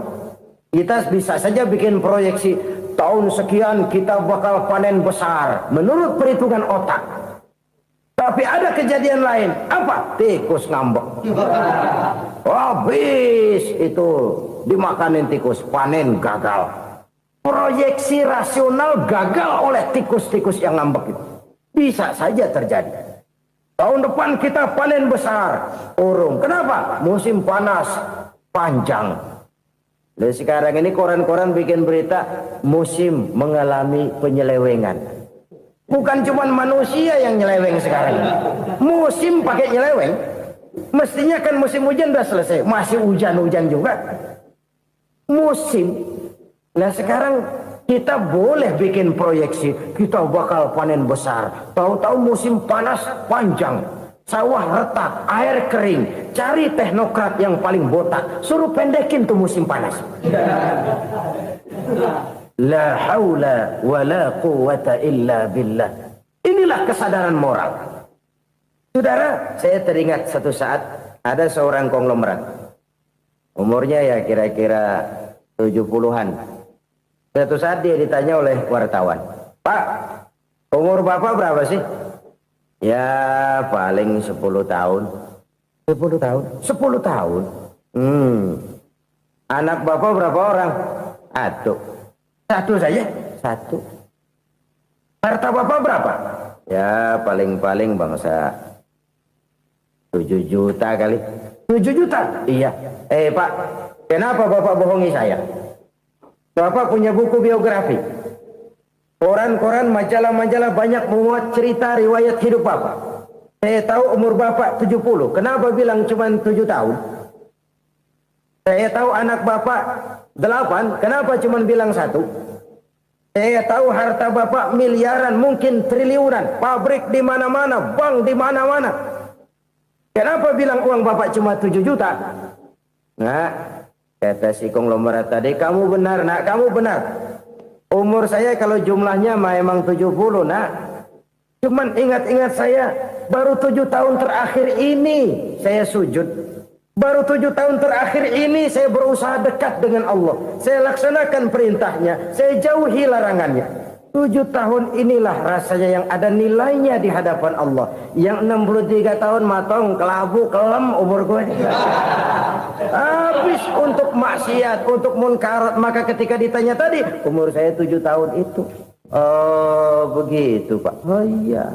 Kita bisa saja bikin proyeksi tahun sekian kita bakal panen besar menurut perhitungan otak. Tapi ada kejadian lain. Apa? Tikus ngambek. Habis itu dimakanin tikus, panen gagal. Proyeksi rasional gagal oleh tikus-tikus yang ngambek itu. Bisa saja terjadi. Tahun depan kita panen besar, urung. Kenapa? Musim panas panjang. Dan sekarang ini koran-koran bikin berita musim mengalami penyelewengan. Bukan cuma manusia yang nyeleweng sekarang. Musim pakai nyeleweng. Mestinya kan musim hujan udah selesai, masih hujan-hujan juga. Musim. Nah sekarang kita boleh bikin proyeksi, kita bakal panen besar. Tahu-tahu musim panas panjang, sawah retak, air kering. Cari teknokrat yang paling botak, suruh pendekin tuh musim panas. La haula wa la quwata illa billah. Inilah kesadaran moral. Saudara, saya teringat satu saat ada seorang konglomerat. Umurnya ya kira-kira 70-an. Suatu saat dia ditanya oleh wartawan, Pak, umur Bapak berapa sih? Ya paling 10 tahun. 10 tahun? 10 tahun? Anak Bapak berapa orang? Satu saja? Satu. Harta Bapak berapa? Ya paling-paling bangsa 7 juta kali. 7 juta? Iya. Pak, kenapa Bapak bohongi saya? Bapak punya buku biografi. Koran-koran, majalah-majalah banyak memuat cerita riwayat hidup Bapak. Saya tahu umur Bapak 70. Kenapa bilang cuma 7 tahun? Saya tahu anak Bapak 8. Kenapa cuma bilang 1? Saya tahu harta bapak miliaran, mungkin triliunan, pabrik di mana-mana, bank di mana-mana. Kenapa bilang uang bapak cuma 7 juta? Nah, kata si konglomerat tadi, kamu benar nak, kamu benar. Umur saya kalau jumlahnya memang 70 nak. Cuman ingat-ingat saya, baru 7 tahun terakhir ini saya sujud. Baru 7 tahun terakhir ini saya berusaha dekat dengan Allah. Saya laksanakan perintahnya, saya jauhi larangannya. 7 tahun inilah rasanya yang ada nilainya di hadapan Allah. Yang 63 tahun matong, kelabu, kelem umur gue. Habis untuk maksiat, untuk munkarat. Maka ketika ditanya tadi, umur saya 7 tahun itu. Oh begitu Pak. Oh iya.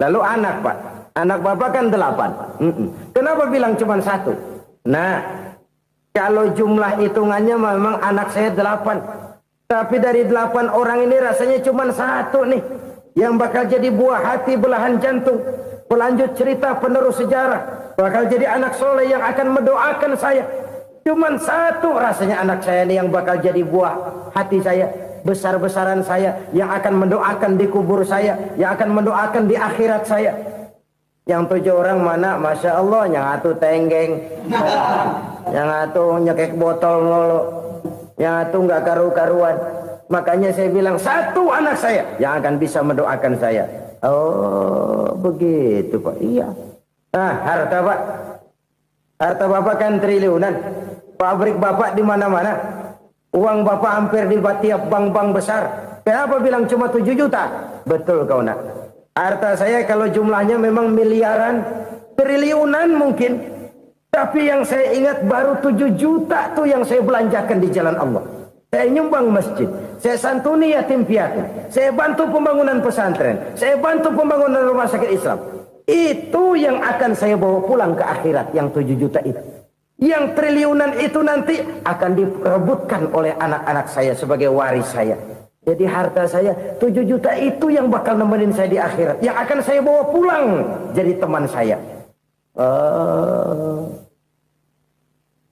Lalu anak Pak. Anak bapak kan 8. Kenapa bilang cuma 1? Nah, kalau jumlah hitungannya memang anak saya 8. Tapi dari 8 orang ini rasanya cuma 1 nih. Yang bakal jadi buah hati, belahan jantung. Pelanjut cerita, penerus sejarah. Bakal jadi anak soleh yang akan mendoakan saya. Cuma 1 rasanya anak saya ini yang bakal jadi buah hati saya. Besar-besaran saya. Yang akan mendoakan di kubur saya. Yang akan mendoakan di akhirat saya. Yang 7 orang mana, Masya Allah, yang atu tenggeng, yang atu nyekek botol ngolo, yang atu nggak karu-karuan. Makanya saya bilang 1 anak saya yang akan bisa mendoakan saya. Oh begitu Pak. Iya. Nah harta Pak, harta Bapak kan triliunan, pabrik Bapak di mana-mana, uang Bapak hampir di tiap bank-bank besar. Kenapa bilang cuma 7 juta? Betul kau nak. Harta saya kalau jumlahnya memang miliaran, triliunan mungkin. Tapi yang saya ingat baru 7 juta tuh yang saya belanjakan di jalan Allah. Saya nyumbang masjid, saya santuni yatim piatu, saya bantu pembangunan pesantren, saya bantu pembangunan rumah sakit Islam. Itu yang akan saya bawa pulang ke akhirat, yang 7 juta itu. Yang triliunan itu nanti akan diperebutkan oleh anak-anak saya sebagai waris saya. Jadi harta saya 7 juta itu yang bakal nemenin saya di akhirat. Yang akan saya bawa pulang jadi teman saya.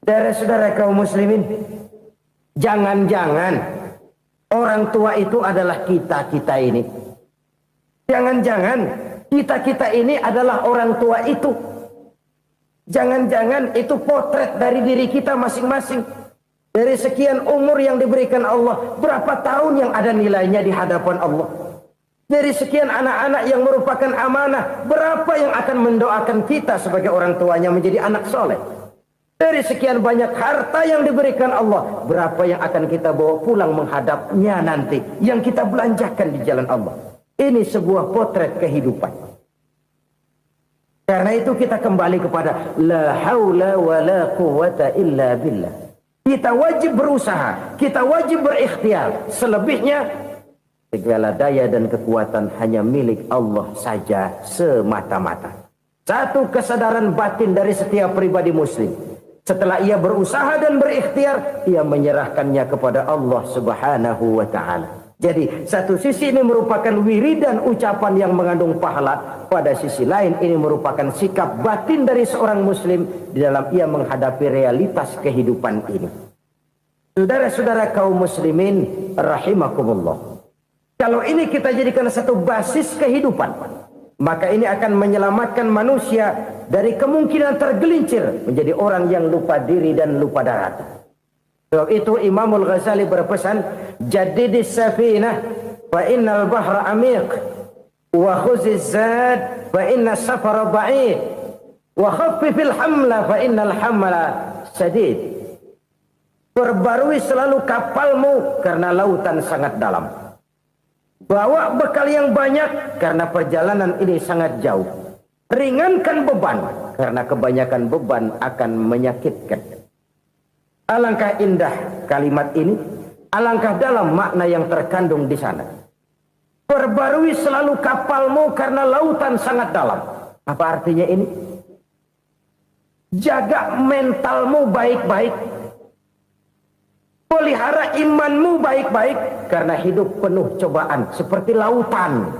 Saudara-saudara kaum muslimin, jangan-jangan orang tua itu adalah kita-kita ini. Jangan-jangan kita-kita ini adalah orang tua itu. Jangan-jangan itu potret dari diri kita masing-masing. Dari sekian umur yang diberikan Allah, berapa tahun yang ada nilainya di hadapan Allah? Dari sekian anak-anak yang merupakan amanah, berapa yang akan mendoakan kita sebagai orang tuanya menjadi anak soleh? Dari sekian banyak harta yang diberikan Allah, berapa yang akan kita bawa pulang menghadapnya nanti, yang kita belanjakan di jalan Allah? Ini sebuah potret kehidupan. Karena itu kita kembali kepada la haula wa la quwwata illa billah. Kita wajib berusaha, kita wajib berikhtiar. Selebihnya, segala daya dan kekuatan hanya milik Allah saja semata-mata. Satu kesadaran batin dari setiap pribadi muslim. Setelah ia berusaha dan berikhtiar, ia menyerahkannya kepada Allah Subhanahu wa ta'ala. Jadi, satu sisi ini merupakan wiridan ucapan yang mengandung pahala. Pada sisi lain, ini merupakan sikap batin dari seorang muslim di dalam ia menghadapi realitas kehidupan ini. Saudara-saudara kaum muslimin, rahimakumullah. Kalau ini kita jadikan satu basis kehidupan, maka ini akan menyelamatkan manusia dari kemungkinan tergelincir menjadi orang yang lupa diri dan lupa darat. Sebab itu Imamul Ghazali berpesan, jadidis safinah fa innal bahra amiq wa khuziz zad fa inna safara ba'id wa khaffifil hamla fa innal hamla sadid. Perbarui selalu kapalmu karena lautan sangat dalam. Bawa bekal yang banyak karena perjalanan ini sangat jauh. Ringankan beban karena kebanyakan beban akan menyakitkan. Alangkah indah kalimat ini, alangkah dalam makna yang terkandung di sana. Perbarui selalu kapalmu karena lautan sangat dalam. Apa artinya ini? Jaga mentalmu baik-baik. Pelihara imanmu baik-baik karena hidup penuh cobaan seperti lautan.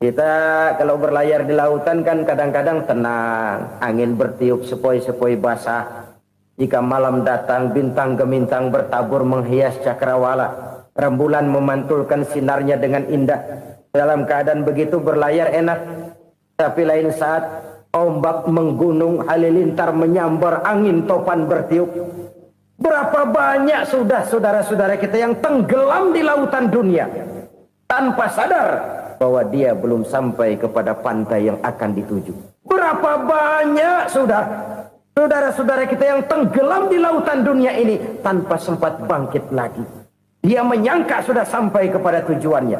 Kita kalau berlayar di lautan kan kadang-kadang tenang, angin bertiup sepoi-sepoi basah. Jika malam datang, bintang gemintang bertabur menghias cakrawala. Rembulan memantulkan sinarnya dengan indah. Dalam keadaan begitu berlayar enak. Tapi lain saat ombak menggunung, halilintar menyambar, angin topan bertiup. Berapa banyak sudah saudara-saudara kita yang tenggelam di lautan dunia tanpa sadar bahwa dia belum sampai kepada pantai yang akan dituju. Berapa banyak sudah saudara-saudara kita yang tenggelam di lautan dunia ini tanpa sempat bangkit lagi. Dia menyangka sudah sampai kepada tujuannya.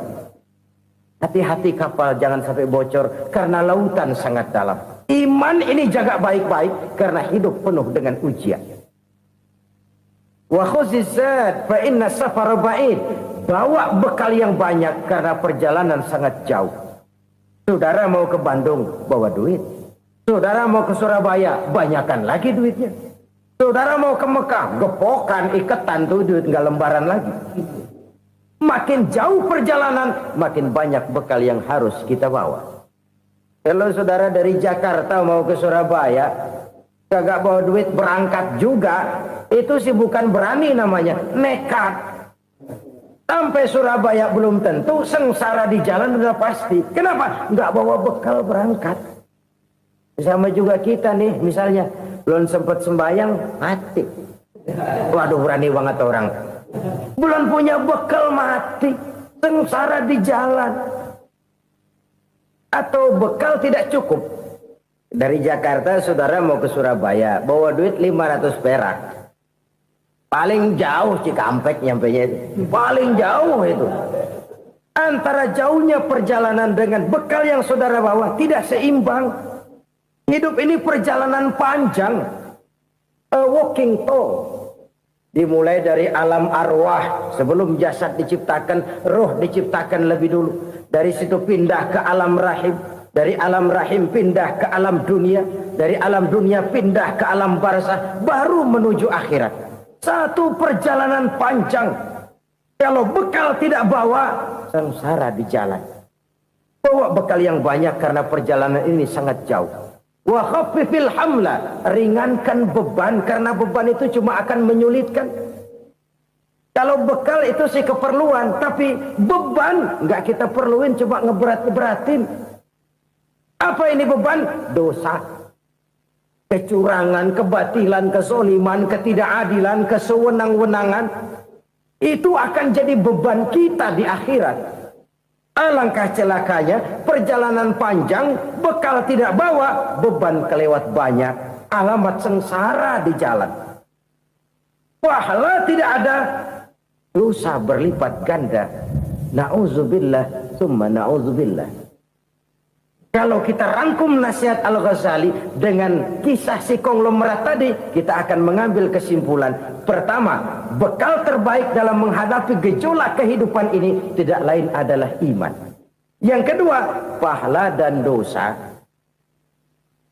Hati-hati kapal jangan sampai bocor karena lautan sangat dalam. Iman ini jaga baik-baik karena hidup penuh dengan ujian. Wa khuzizat fa inna safara ba'id. Bawa bekal yang banyak karena perjalanan sangat jauh. Saudara mau ke Bandung, bawa duit. Saudara mau ke Surabaya, banyakan lagi duitnya. Saudara mau ke Mekah, gepokan, iketan tuh duit nggak lembaran lagi. Makin jauh perjalanan, makin banyak bekal yang harus kita bawa. Kalau saudara dari Jakarta mau ke Surabaya, kagak bawa duit berangkat juga, itu sih bukan berani namanya, nekat. Sampai Surabaya belum tentu, sengsara di jalan udah pasti. Kenapa? Nggak bawa bekal berangkat. Sama juga kita nih, misalnya belum sempat sembahyang, mati. Waduh, berani banget orang. Belum punya bekal, mati. Sengsara di jalan. Atau bekal tidak cukup. Dari Jakarta saudara mau ke Surabaya, bawa duit 500 perak. Paling jauh Cikampek nyampenya itu. Paling jauh itu. Antara jauhnya perjalanan dengan bekal yang saudara bawa tidak seimbang. Hidup ini perjalanan panjang. A walking tour. Dimulai dari alam arwah. Sebelum jasad diciptakan, roh diciptakan lebih dulu. Dari situ pindah ke alam rahim. Dari alam rahim pindah ke alam dunia. Dari alam dunia pindah ke alam barzah. Baru menuju akhirat. Satu perjalanan panjang. Kalau bekal tidak bawa, sengsara di jalan. Bawa bekal yang banyak karena perjalanan ini sangat jauh. Wa khaffifil hamla, ringankan beban karena beban itu cuma akan menyulitkan. Kalau bekal itu sih keperluan, tapi beban nggak kita perluin, coba ngeberat-beratin. Apa ini beban? Dosa, kecurangan, kebatilan, kezoliman, ketidakadilan, kesewenang-wenangan. Itu akan jadi beban kita di akhirat. Alangkah celakanya, perjalanan panjang, bekal tidak bawa, beban kelewat banyak, alamat sengsara di jalan. Pahala tidak ada, dosa berlipat ganda. Na'udzubillah, summa na'udzubillah. Kalau kita rangkum nasihat Al-Ghazali dengan kisah si konglomerat tadi, kita akan mengambil kesimpulan. Pertama, bekal terbaik dalam menghadapi gejolak kehidupan ini tidak lain adalah iman. Yang kedua, pahala dan dosa.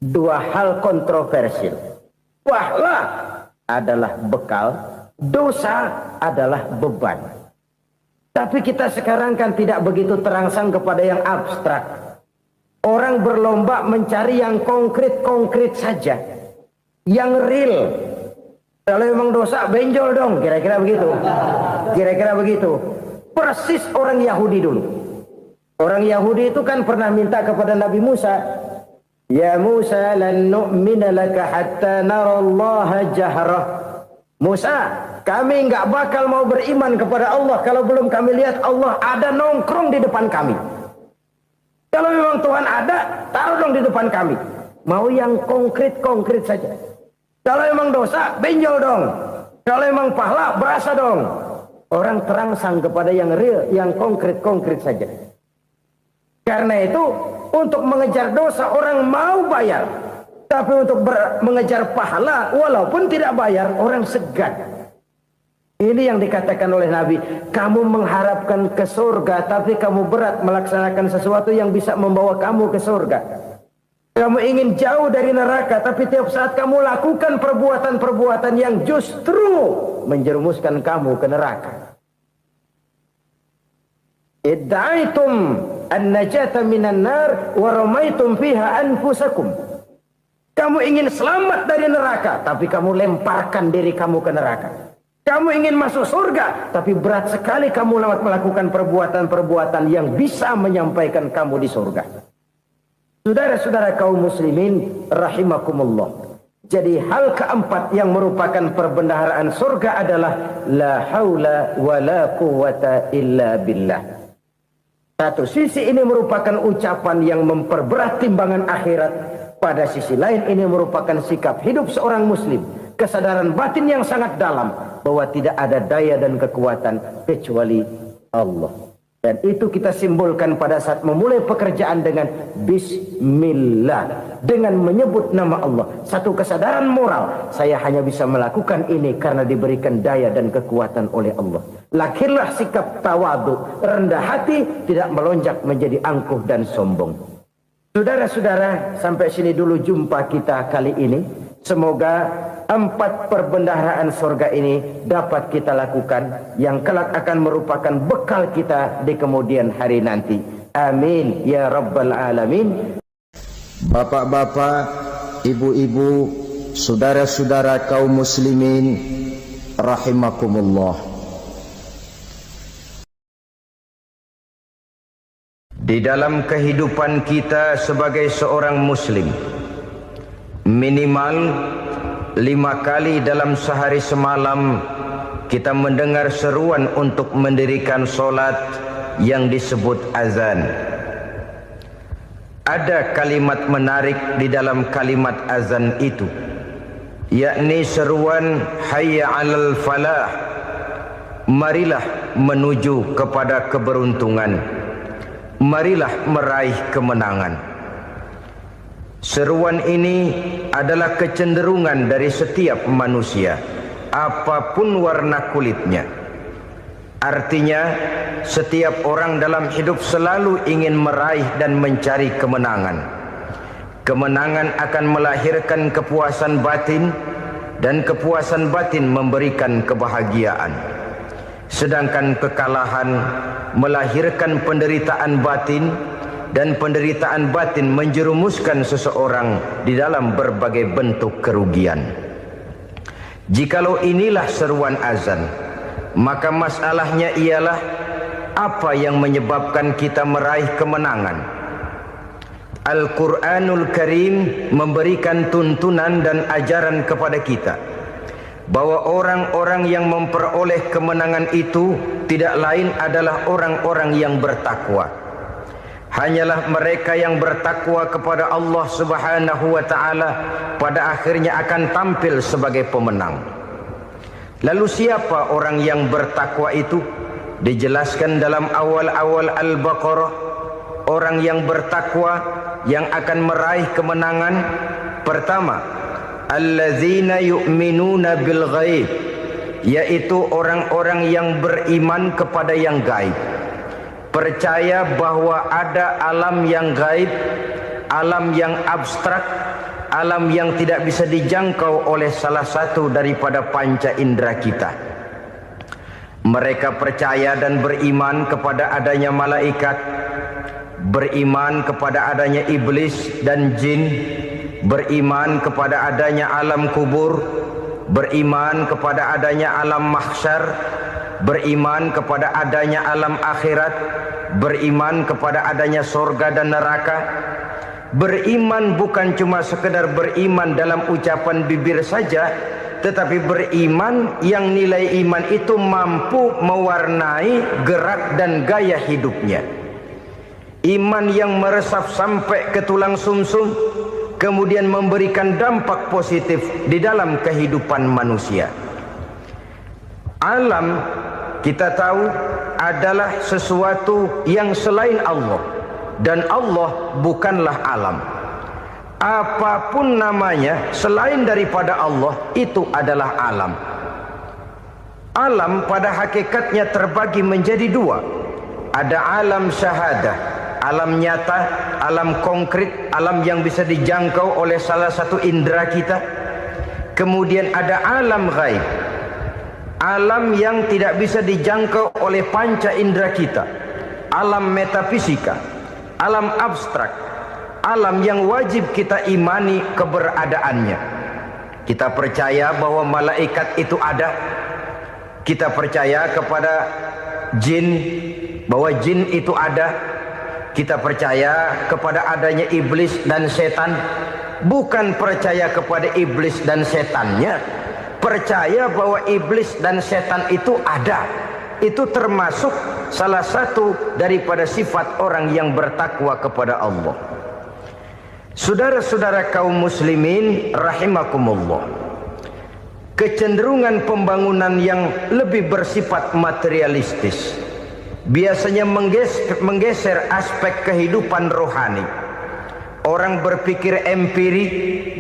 Dua hal kontroversial. Pahala adalah bekal, dosa adalah beban. Tapi kita sekarang kan tidak begitu terangsang kepada yang abstrak. Orang berlomba mencari yang konkret-konkret saja. Yang real. Kalau memang dosa, benjol dong. Kira-kira begitu. Kira-kira begitu. Persis orang Yahudi dulu. Orang Yahudi itu kan pernah minta kepada Nabi Musa. Ya Musa, lan nu'mina laka hatta narallaha jahrah. Musa, kami nggak bakal mau beriman kepada Allah kalau belum kami lihat Allah ada nongkrong di depan kami. Kalau memang Tuhan ada, taruh dong di depan kami. Mau yang konkret-konkret saja. Kalau memang dosa, benjol dong. Kalau memang pahala, berasa dong. Orang terangsang kepada yang real, yang konkret-konkret saja. Karena itu, untuk mengejar dosa, orang mau bayar. Tapi untuk mengejar pahala, walaupun tidak bayar, orang segan. Ini yang dikatakan oleh Nabi, kamu mengharapkan ke surga, tapi kamu berat melaksanakan sesuatu yang bisa membawa kamu ke surga. Kamu ingin jauh dari neraka, tapi tiap saat kamu lakukan perbuatan-perbuatan yang justru menjerumuskan kamu ke neraka. Idda'aitum an-najata minan nar wa ramaitum fiha anfusakum. Kamu ingin selamat dari neraka, tapi kamu lemparkan diri kamu ke neraka. Kamu ingin masuk surga, tapi berat sekali kamu melakukan perbuatan-perbuatan yang bisa menyampaikan kamu di surga. Saudara-saudara kaum muslimin rahimakumullah. Jadi hal keempat yang merupakan perbendaharaan surga adalah la haula wa la quwata illa billah. Satu sisi ini merupakan ucapan yang memperberat timbangan akhirat. Pada sisi lain ini merupakan sikap hidup seorang muslim. Kesadaran batin yang sangat dalam bahwa tidak ada daya dan kekuatan kecuali Allah. Dan itu kita simbolkan pada saat memulai pekerjaan dengan Bismillah, dengan menyebut nama Allah. Satu kesadaran moral, saya hanya bisa melakukan ini karena diberikan daya dan kekuatan oleh Allah. Lahirlah sikap tawadu, rendah hati, tidak melonjak menjadi angkuh dan sombong. Saudara-saudara, sampai sini dulu jumpa kita kali ini. Semoga 4 perbendaharaan surga ini dapat kita lakukan, yang kelak akan merupakan bekal kita di kemudian hari nanti. Amin ya rabbal alamin. Bapak-bapak, ibu-ibu, saudara-saudara kaum muslimin rahimakumullah. Di dalam kehidupan kita sebagai seorang muslim, minimal 5 kali dalam sehari semalam kita mendengar seruan untuk mendirikan solat yang disebut azan. Ada kalimat menarik di dalam kalimat azan itu, yakni seruan hayya 'alal falah, marilah menuju kepada keberuntungan, marilah meraih kemenangan. Seruan ini adalah kecenderungan dari setiap manusia, apapun warna kulitnya. Artinya, setiap orang dalam hidup selalu ingin meraih dan mencari kemenangan. Kemenangan akan melahirkan kepuasan batin, dan kepuasan batin memberikan kebahagiaan. Sedangkan kekalahan melahirkan penderitaan batin, dan penderitaan batin menjerumuskan seseorang di dalam berbagai bentuk kerugian. Jikalau inilah seruan azan, maka masalahnya ialah apa yang menyebabkan kita meraih kemenangan. Al-Quranul Karim memberikan tuntunan dan ajaran kepada kita bahwa orang-orang yang memperoleh kemenangan itu tidak lain adalah orang-orang yang bertakwa. Hanyalah mereka yang bertakwa kepada Allah Subhanahu wa ta'ala pada akhirnya akan tampil sebagai pemenang. Lalu siapa orang yang bertakwa itu? Dijelaskan dalam awal-awal Al-Baqarah, orang yang bertakwa yang akan meraih kemenangan. Pertama, allazina yu'minuna bil ghaib, yaitu orang-orang yang beriman kepada yang gaib. Percaya bahwa ada alam yang gaib, alam yang abstrak, alam yang tidak bisa dijangkau oleh salah satu daripada panca indera kita. Mereka percaya dan beriman kepada adanya malaikat, beriman kepada adanya iblis dan jin, beriman kepada adanya alam kubur, beriman kepada adanya alam mahsyar, beriman kepada adanya alam akhirat, beriman kepada adanya surga dan neraka. Beriman bukan cuma sekedar beriman dalam ucapan bibir saja, tetapi beriman yang nilai iman itu mampu mewarnai gerak dan gaya hidupnya. Iman yang meresap sampai ke tulang sumsum, kemudian memberikan dampak positif di dalam kehidupan manusia. Alam, kita tahu, adalah sesuatu yang selain Allah, dan Allah bukanlah alam. Apapun namanya selain daripada Allah, itu adalah alam. Alam pada hakikatnya terbagi menjadi 2. Ada alam syahadah, alam nyata, alam konkret, alam yang bisa dijangkau oleh salah satu indera kita. Kemudian ada alam ghaib, alam yang tidak bisa dijangkau oleh panca indera kita, alam metafisika, alam abstrak, alam yang wajib kita imani keberadaannya. Kita percaya bahwa malaikat itu ada, Kita percaya kepada jin, bahwa jin itu ada. Kita percaya kepada adanya iblis dan setan. Bukan percaya kepada iblis dan setannya, percaya bahwa iblis dan setan itu ada. Itu termasuk salah satu daripada sifat orang yang bertakwa kepada Allah. Saudara-saudara kaum muslimin rahimakumullah, kecenderungan pembangunan yang lebih bersifat materialistis biasanya menggeser aspek kehidupan rohani. Orang berpikir empiri,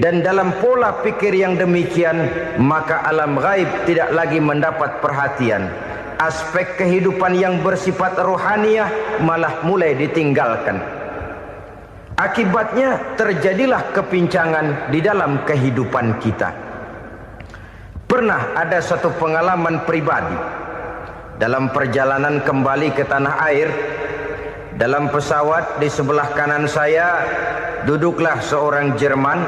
dan dalam pola pikir yang demikian maka alam gaib tidak lagi mendapat perhatian. Aspek kehidupan yang bersifat rohaniah malah mulai ditinggalkan. Akibatnya terjadilah kepincangan di dalam kehidupan kita. Pernah ada satu pengalaman pribadi dalam perjalanan kembali ke tanah air. Dalam pesawat di sebelah kanan saya duduklah seorang Jerman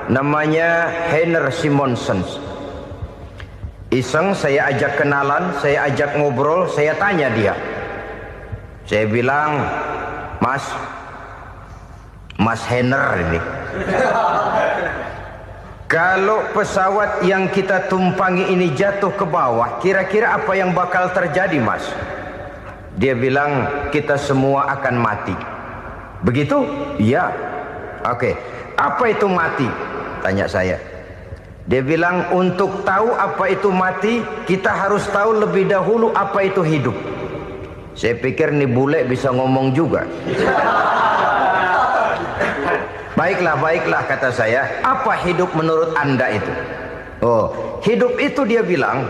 namanya Heiner Simonsen. Iseng saya ajak kenalan, saya ajak ngobrol, saya tanya dia. Saya bilang, Mas Heiner ini, kalau pesawat yang kita tumpangi ini jatuh ke bawah, kira-kira apa yang bakal terjadi, Mas? Dia bilang, kita semua akan mati. Begitu? Iya. Oke. Apa itu mati? Tanya saya. Dia bilang, untuk tahu apa itu mati, kita harus tahu lebih dahulu apa itu hidup. Saya pikir nih bule bisa ngomong juga. Baiklah kata saya. Apa hidup menurut Anda itu? Oh, hidup itu dia bilang,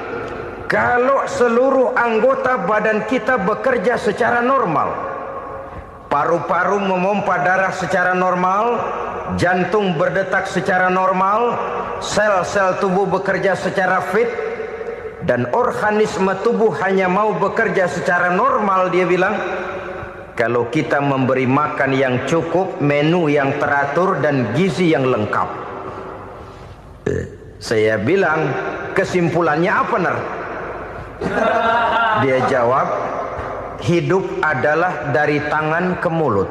kalau seluruh anggota badan kita bekerja secara normal, paru-paru memompa darah secara normal, jantung berdetak secara normal, sel-sel tubuh bekerja secara fit, dan organisme tubuh hanya mau bekerja secara normal, dia bilang, kalau kita memberi makan yang cukup, menu yang teratur, dan gizi yang lengkap. Saya bilang, kesimpulannya apa, Ner? Dia jawab, hidup adalah dari tangan ke mulut.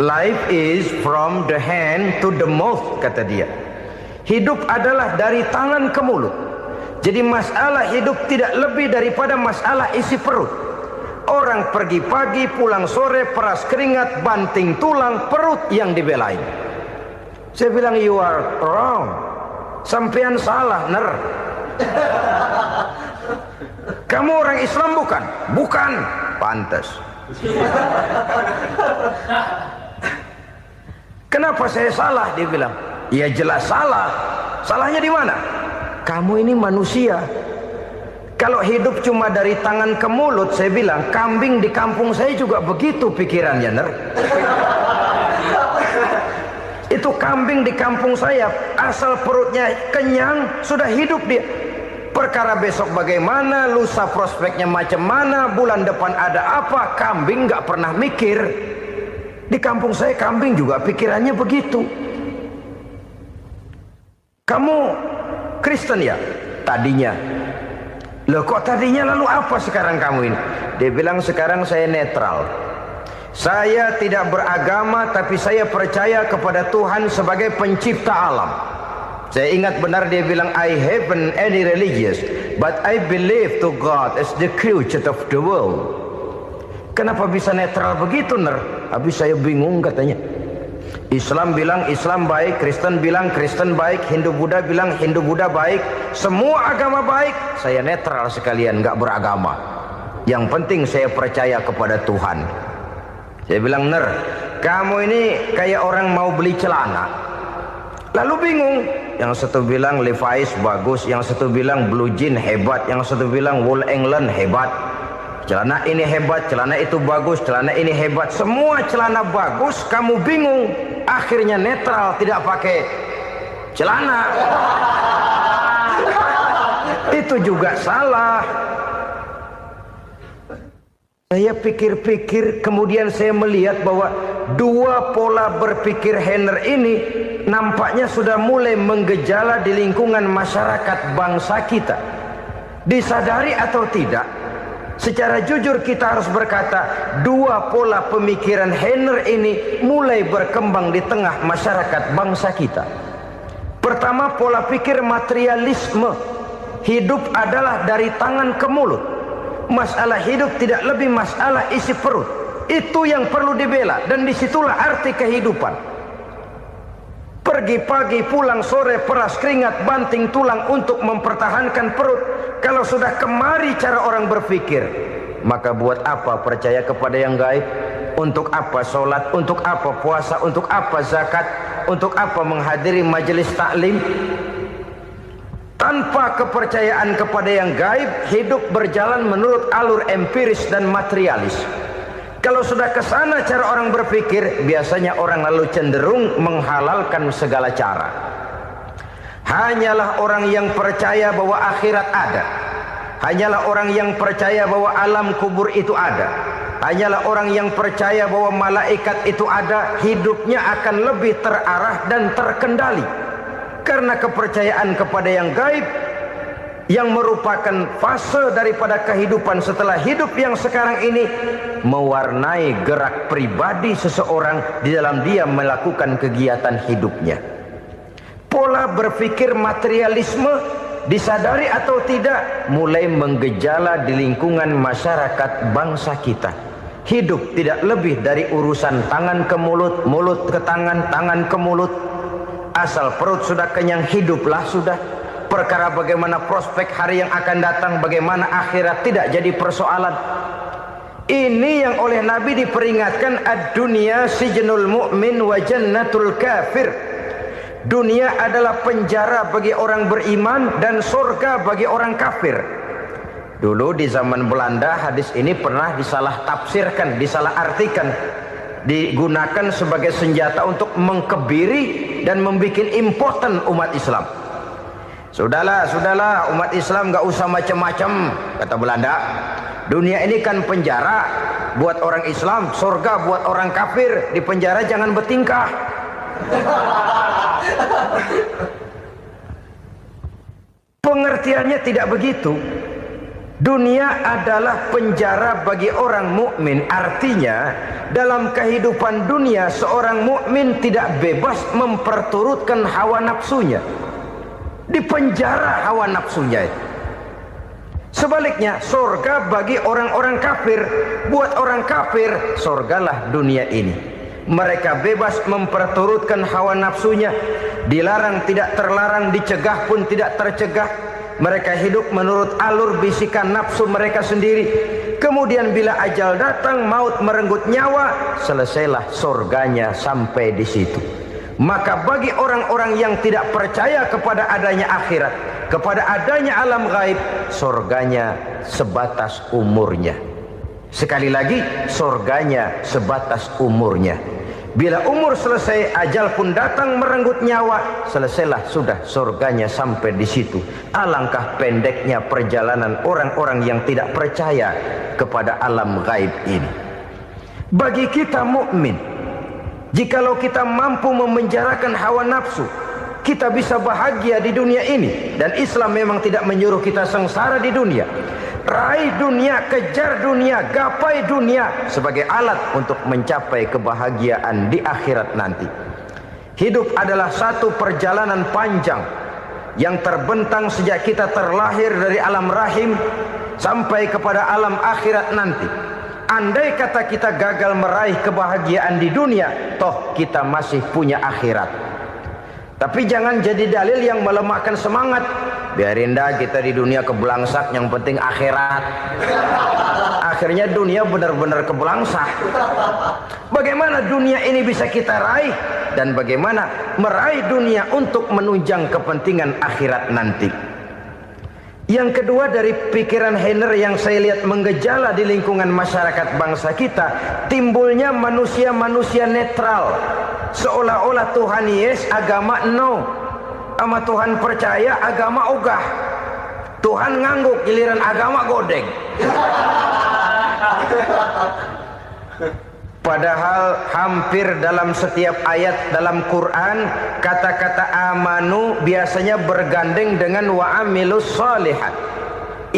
Life is from the hand to the mouth, kata dia. Hidup adalah dari tangan ke mulut. Jadi masalah hidup tidak lebih daripada masalah isi perut. Orang pergi pagi, pulang sore, peras keringat, banting tulang, perut yang dibelain. Saya bilang, you are wrong. Sampean salah, Ner. Kamu orang Islam bukan? Bukan. Pantas. Kenapa saya salah? Dia bilang, ya jelas salah. Salahnya di mana? Kamu ini manusia. Kalau hidup cuma dari tangan ke mulut, saya bilang, kambing di kampung saya juga begitu pikirannya, Ner. Itu kambing di kampung saya, asal perutnya kenyang, sudah hidup dia. Perkara besok bagaimana, lusa prospeknya macam mana, bulan depan ada apa, kambing nggak pernah mikir. Di kampung saya kambing juga pikirannya begitu. Kamu Kristen ya? Tadinya. Loh kok tadinya, lalu apa sekarang kamu ini? Dia bilang, sekarang saya netral. Saya tidak beragama, tapi saya percaya kepada Tuhan sebagai pencipta alam. Saya ingat benar dia bilang, I haven't any religious, but I believe to God as the creator of the world. Kenapa bisa netral begitu, Ner? Habis saya bingung katanya. Islam bilang Islam baik, Kristen bilang Kristen baik, Hindu Buddha bilang Hindu Buddha baik, semua agama baik. Saya netral sekalian, nggak beragama. Yang penting saya percaya kepada Tuhan. Saya bilang, Ner, kamu ini kayak orang mau beli celana. Lalu bingung, yang satu bilang Levi's bagus, yang satu bilang Blue Jean hebat, yang satu bilang Wool England hebat. Celana ini hebat, celana itu bagus, celana ini hebat. Semua celana bagus, kamu bingung. Akhirnya netral, tidak pakai celana. Itu juga salah. Saya pikir-pikir, kemudian saya melihat bahwa dua pola berpikir Heiner ini nampaknya sudah mulai menggejala di lingkungan masyarakat bangsa kita. Disadari atau tidak, secara jujur kita harus berkata, dua pola pemikiran Heiner ini mulai berkembang di tengah masyarakat bangsa kita. Pertama, pola pikir materialisme. Hidup adalah dari tangan ke mulut. Masalah hidup tidak lebih masalah isi perut. Itu yang perlu dibela, dan disitulah arti kehidupan. Pergi pagi, pulang sore, peras keringat, banting tulang untuk mempertahankan perut. Kalau sudah kemari cara orang berpikir, maka buat apa percaya kepada yang gaib? Untuk apa sholat? Untuk apa puasa? Untuk apa zakat? Untuk apa menghadiri majelis taklim? Tanpa kepercayaan kepada yang gaib, hidup berjalan menurut alur empiris dan materialis. Kalau sudah ke sana cara orang berpikir, biasanya orang lalu cenderung menghalalkan segala cara. Hanyalah orang yang percaya bahwa akhirat ada. Hanyalah orang yang percaya bahwa alam kubur itu ada. Hanyalah orang yang percaya bahwa malaikat itu ada, hidupnya akan lebih terarah dan terkendali. Karena kepercayaan kepada yang gaib, yang merupakan fase daripada kehidupan setelah hidup yang sekarang ini, mewarnai gerak pribadi seseorang di dalam dia melakukan kegiatan hidupnya. Pola berpikir materialisme, disadari atau tidak, mulai menggejala di lingkungan masyarakat bangsa kita. Hidup tidak lebih dari urusan tangan ke mulut, mulut ke tangan, tangan ke mulut. Asal perut sudah kenyang, hiduplah sudah. Perkara bagaimana prospek hari yang akan datang, bagaimana akhirat, tidak jadi persoalan. Ini yang oleh Nabi diperingatkan, ad-dunya sijnul mu'min wa jannatul kafir. Dunia adalah penjara bagi orang beriman dan surga bagi orang kafir. Dulu di zaman Belanda hadis ini pernah disalah tafsirkan, disalah artikan, digunakan sebagai senjata untuk mengkebiri dan membuat impoten umat Islam. Sudahlah umat Islam gak usah macam-macam, kata Belanda. Dunia ini kan penjara buat orang Islam, surga buat orang kafir. Di penjara jangan bertingkah. Pengertiannya tidak begitu. Dunia adalah penjara bagi orang mukmin. Artinya dalam kehidupan dunia seorang mukmin tidak bebas memperturutkan hawa nafsunya. Di penjara hawa nafsunya itu. Sebaliknya, surga bagi orang-orang kafir. Buat orang kafir, surgalah dunia ini. Mereka bebas memperturutkan hawa nafsunya. Dilarang tidak terlarang, dicegah pun tidak tercegah. Mereka hidup menurut alur bisikan nafsu mereka sendiri. Kemudian bila ajal datang, maut merenggut nyawa, selesailah surganya sampai di situ. Maka bagi orang-orang yang tidak percaya kepada adanya akhirat, kepada adanya alam gaib, surganya sebatas umurnya. Sekali lagi, surganya sebatas umurnya. Bila umur selesai, ajal pun datang merenggut nyawa, selesailah sudah surganya sampai di situ. Alangkah pendeknya perjalanan orang-orang yang tidak percaya kepada alam gaib ini. Bagi kita mukmin, jikalau kita mampu memenjarakan hawa nafsu, kita bisa bahagia di dunia ini. Dan Islam memang tidak menyuruh kita sengsara di dunia. Raih dunia, kejar dunia, gapai dunia sebagai alat untuk mencapai kebahagiaan di akhirat nanti. Hidup adalah satu perjalanan panjang yang terbentang sejak kita terlahir dari alam rahim sampai kepada alam akhirat nanti. Andai kata kita gagal meraih kebahagiaan di dunia, toh kita masih punya akhirat. Tapi jangan jadi dalil yang melemahkan semangat. Biarin dah kita di dunia kebelangsak, yang penting akhirat. Akhirnya dunia benar-benar kebelangsak. Bagaimana dunia ini bisa kita raih, dan bagaimana meraih dunia untuk menunjang kepentingan akhirat nanti. Yang kedua, dari pikiran Heiner yang saya lihat menggejala di lingkungan masyarakat bangsa kita, timbulnya manusia-manusia netral. Seolah-olah Tuhan yes, agama no. Sama Tuhan percaya, agama ogah. Tuhan ngangguk, giliran agama godeng. Padahal hampir dalam setiap ayat dalam Quran, kata-kata amanu biasanya bergandeng dengan wa amilus shalihat.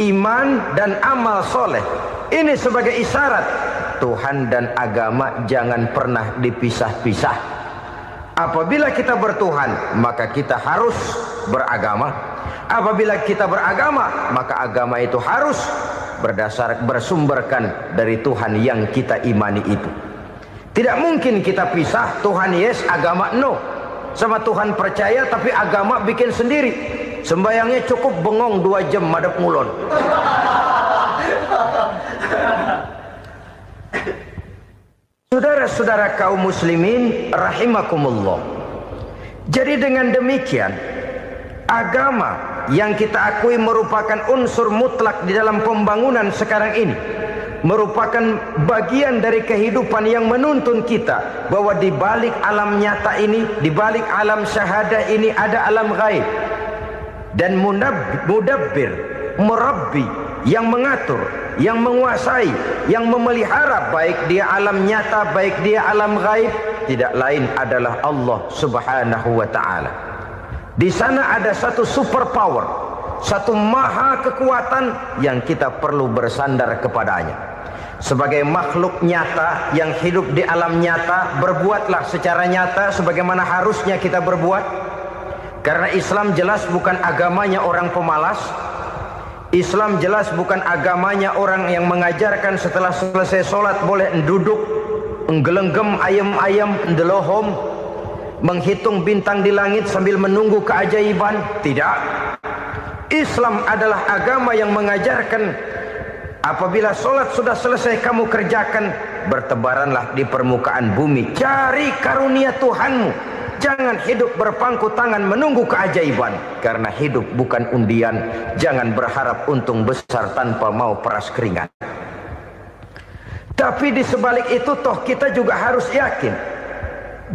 iman dan amal soleh. Ini sebagai isyarat Tuhan dan agama jangan pernah dipisah-pisah. Apabila kita bertuhan, maka kita harus beragama. Apabila kita beragama, maka agama itu harus bersumberkan dari Tuhan yang kita imani itu. Tidak mungkin kita pisah, Tuhan yes, agama no. Sama Tuhan percaya tapi agama bikin sendiri. Sembayangnya cukup bengong 2 jam madep ngulon. Saudara-saudara kaum muslimin rahimakumullah. Jadi dengan demikian, agama yang kita akui merupakan unsur mutlak di dalam pembangunan sekarang ini, merupakan bagian dari kehidupan yang menuntun kita bahwa di balik alam nyata ini, di balik alam syahadah ini ada alam gaib. Dan mudabbir, murabbi, yang mengatur, yang menguasai, yang memelihara baik dia alam nyata, baik dia alam gaib, tidak lain adalah Allah Subhanahu wa ta'ala. Di sana ada satu super power, satu maha kekuatan yang kita perlu bersandar kepadanya. Sebagai makhluk nyata yang hidup di alam nyata, berbuatlah secara nyata sebagaimana harusnya kita berbuat. Karena Islam jelas bukan agamanya orang pemalas. Islam jelas bukan agamanya orang yang mengajarkan setelah selesai sholat boleh duduk, nggelenggem ayam-ayam, ndelohom, menghitung bintang di langit sambil menunggu keajaiban. Tidak. Islam adalah agama yang mengajarkan apabila sholat sudah selesai kamu kerjakan, bertebaranlah di permukaan bumi, cari karunia Tuhanmu. Jangan hidup berpangku tangan menunggu keajaiban. Karena hidup bukan undian. Jangan berharap untung besar tanpa mau peras keringat. Tapi di sebalik itu toh kita juga harus yakin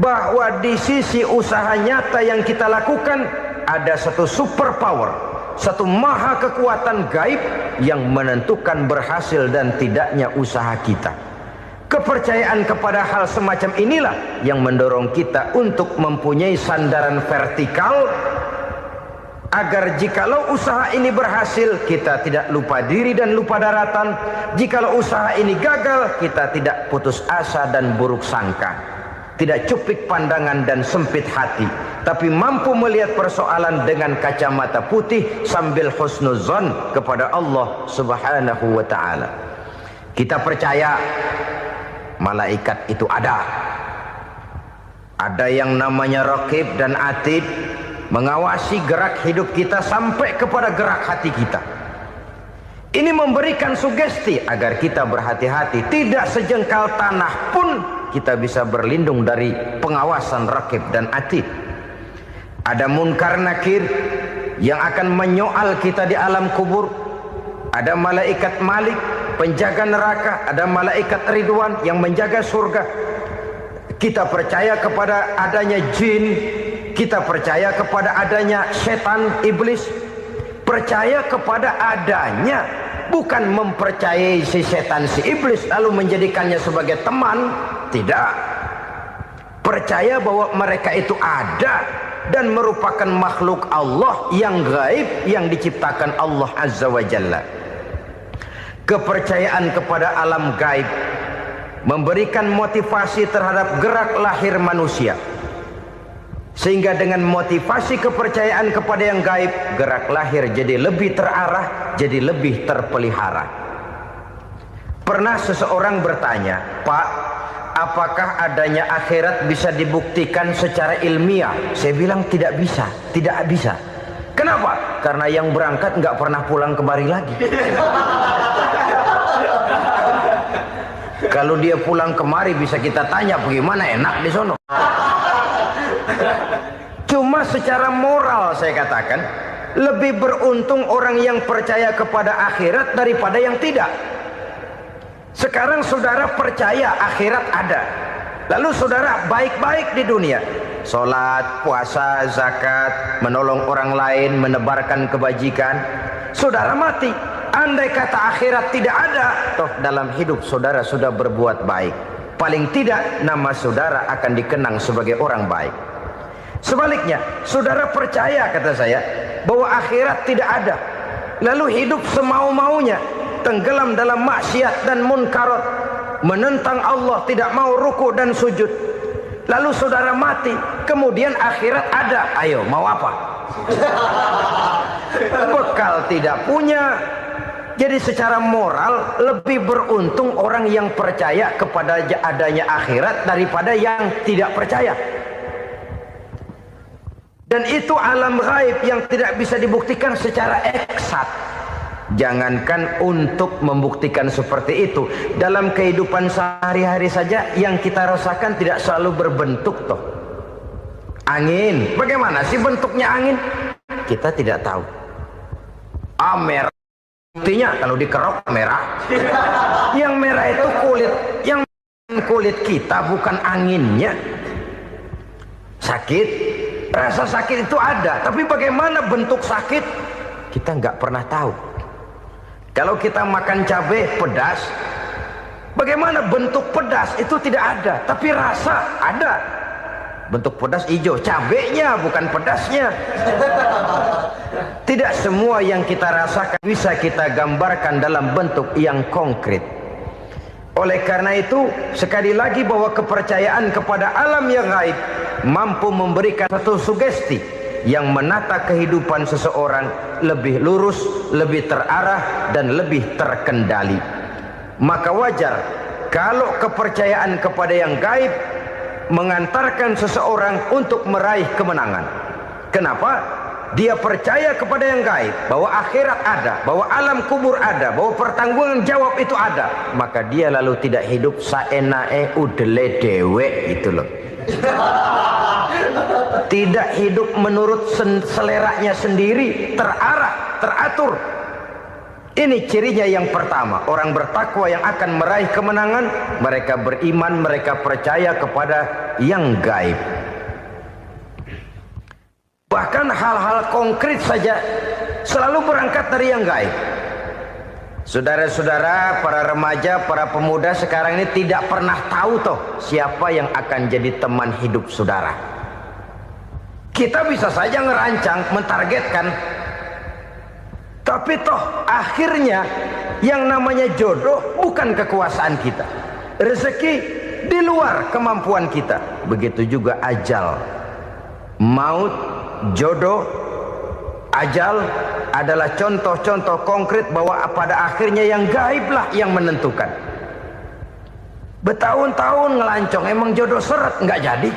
bahwa di sisi usaha nyata yang kita lakukan ada satu super power, satu maha kekuatan gaib yang menentukan berhasil dan tidaknya usaha kita. Kepercayaan kepada hal semacam inilah yang mendorong kita untuk mempunyai sandaran vertikal, agar jikalau usaha ini berhasil kita tidak lupa diri dan lupa daratan. Jikalau usaha ini gagal kita tidak putus asa dan buruk sangka, tidak cupik pandangan dan sempit hati, tapi mampu melihat persoalan dengan kacamata putih sambil husnuzon kepada Allah Subhanahu wa ta'ala. Kita percaya malaikat itu ada. Ada yang namanya raqib dan atid, mengawasi gerak hidup kita sampai kepada gerak hati kita. Ini memberikan sugesti agar kita berhati-hati. Tidak sejengkal tanah pun kita bisa berlindung dari pengawasan raqib dan atid. Ada munkar nakir yang akan menyoal kita di alam kubur. Ada malaikat Malik, penjaga neraka. Ada malaikat Ridwan yang menjaga surga. Kita percaya kepada adanya jin, kita percaya kepada adanya setan, iblis. Percaya kepada adanya, bukan mempercayai si setan, si iblis lalu menjadikannya sebagai teman. Tidak. Percaya bahwa mereka itu ada dan merupakan makhluk Allah yang gaib yang diciptakan Allah Azza wa Jalla. Kepercayaan kepada alam gaib memberikan motivasi terhadap gerak lahir manusia, sehingga dengan motivasi kepercayaan kepada yang gaib, gerak lahir jadi lebih terarah, jadi lebih terpelihara. Pernah seseorang bertanya, "Pak, apakah adanya akhirat bisa dibuktikan secara ilmiah?" Saya bilang tidak bisa, tidak bisa. Kenapa? Karena yang berangkat nggak pernah pulang kembali lagi. Kalau dia pulang kemari bisa kita tanya bagaimana enak di sono. Cuma secara moral saya katakan, lebih beruntung orang yang percaya kepada akhirat daripada yang tidak. Sekarang saudara percaya akhirat ada, lalu saudara baik-baik di dunia, sholat, puasa, zakat, menolong orang lain, menebarkan kebajikan. Saudara mati, andai kata akhirat tidak ada, toh dalam hidup saudara sudah berbuat baik. Paling tidak nama saudara akan dikenang sebagai orang baik. Sebaliknya, saudara percaya, kata saya, bahwa akhirat tidak ada, lalu hidup semau-maunya, tenggelam dalam maksiat dan munkarat, menentang Allah, tidak mau ruku dan sujud. Lalu saudara mati, kemudian akhirat ada, ayo mau apa? Bekal tidak punya. Jadi secara moral lebih beruntung orang yang percaya kepada adanya akhirat daripada yang tidak percaya. Dan itu alam gaib yang tidak bisa dibuktikan secara eksat. Jangankan untuk membuktikan seperti itu, dalam kehidupan sehari-hari saja yang kita rasakan tidak selalu berbentuk toh. Angin, bagaimana sih bentuknya angin? Kita tidak tahu. Merah, buktinya kalau dikerok merah. Yang merah itu kulit, yang kulit kita bukan anginnya. Sakit, rasa sakit itu ada, tapi bagaimana bentuk sakit? Kita nggak pernah tahu. Kalau kita makan cabai pedas, bagaimana bentuk pedas itu tidak ada, tapi rasa ada. Bentuk pedas hijau, cabainya bukan pedasnya. Tidak semua yang kita rasakan bisa kita gambarkan dalam bentuk yang konkret. Oleh karena itu, sekali lagi bahwa kepercayaan kepada alam yang gaib mampu memberikan satu sugesti yang menata kehidupan seseorang lebih lurus, lebih terarah, dan lebih terkendali. Maka wajar kalau kepercayaan kepada yang gaib mengantarkan seseorang untuk meraih kemenangan. Kenapa? Dia percaya kepada yang gaib, bahwa akhirat ada, bahwa alam kubur ada, bahwa pertanggungan jawab itu ada. Maka dia lalu tidak hidup saenae udele dewe itu loh. Tidak hidup menurut seleranya sendiri, terarah, teratur. Ini cirinya yang pertama. Orang bertakwa yang akan meraih kemenangan, mereka beriman, mereka percaya kepada yang gaib. Bahkan hal-hal konkret saja selalu berangkat dari yang gaib. Saudara-saudara, para remaja, para pemuda sekarang ini tidak pernah tahu toh siapa yang akan jadi teman hidup saudara. Kita bisa saja ngerancang, mentargetkan, tapi toh akhirnya yang namanya jodoh bukan kekuasaan kita. Rezeki di luar kemampuan kita. Begitu juga ajal. Maut, jodoh, ajal adalah contoh-contoh konkret bahwa pada akhirnya yang gaiblah yang menentukan. Bertahun-tahun ngelancong, emang jodoh seret, nggak jadi.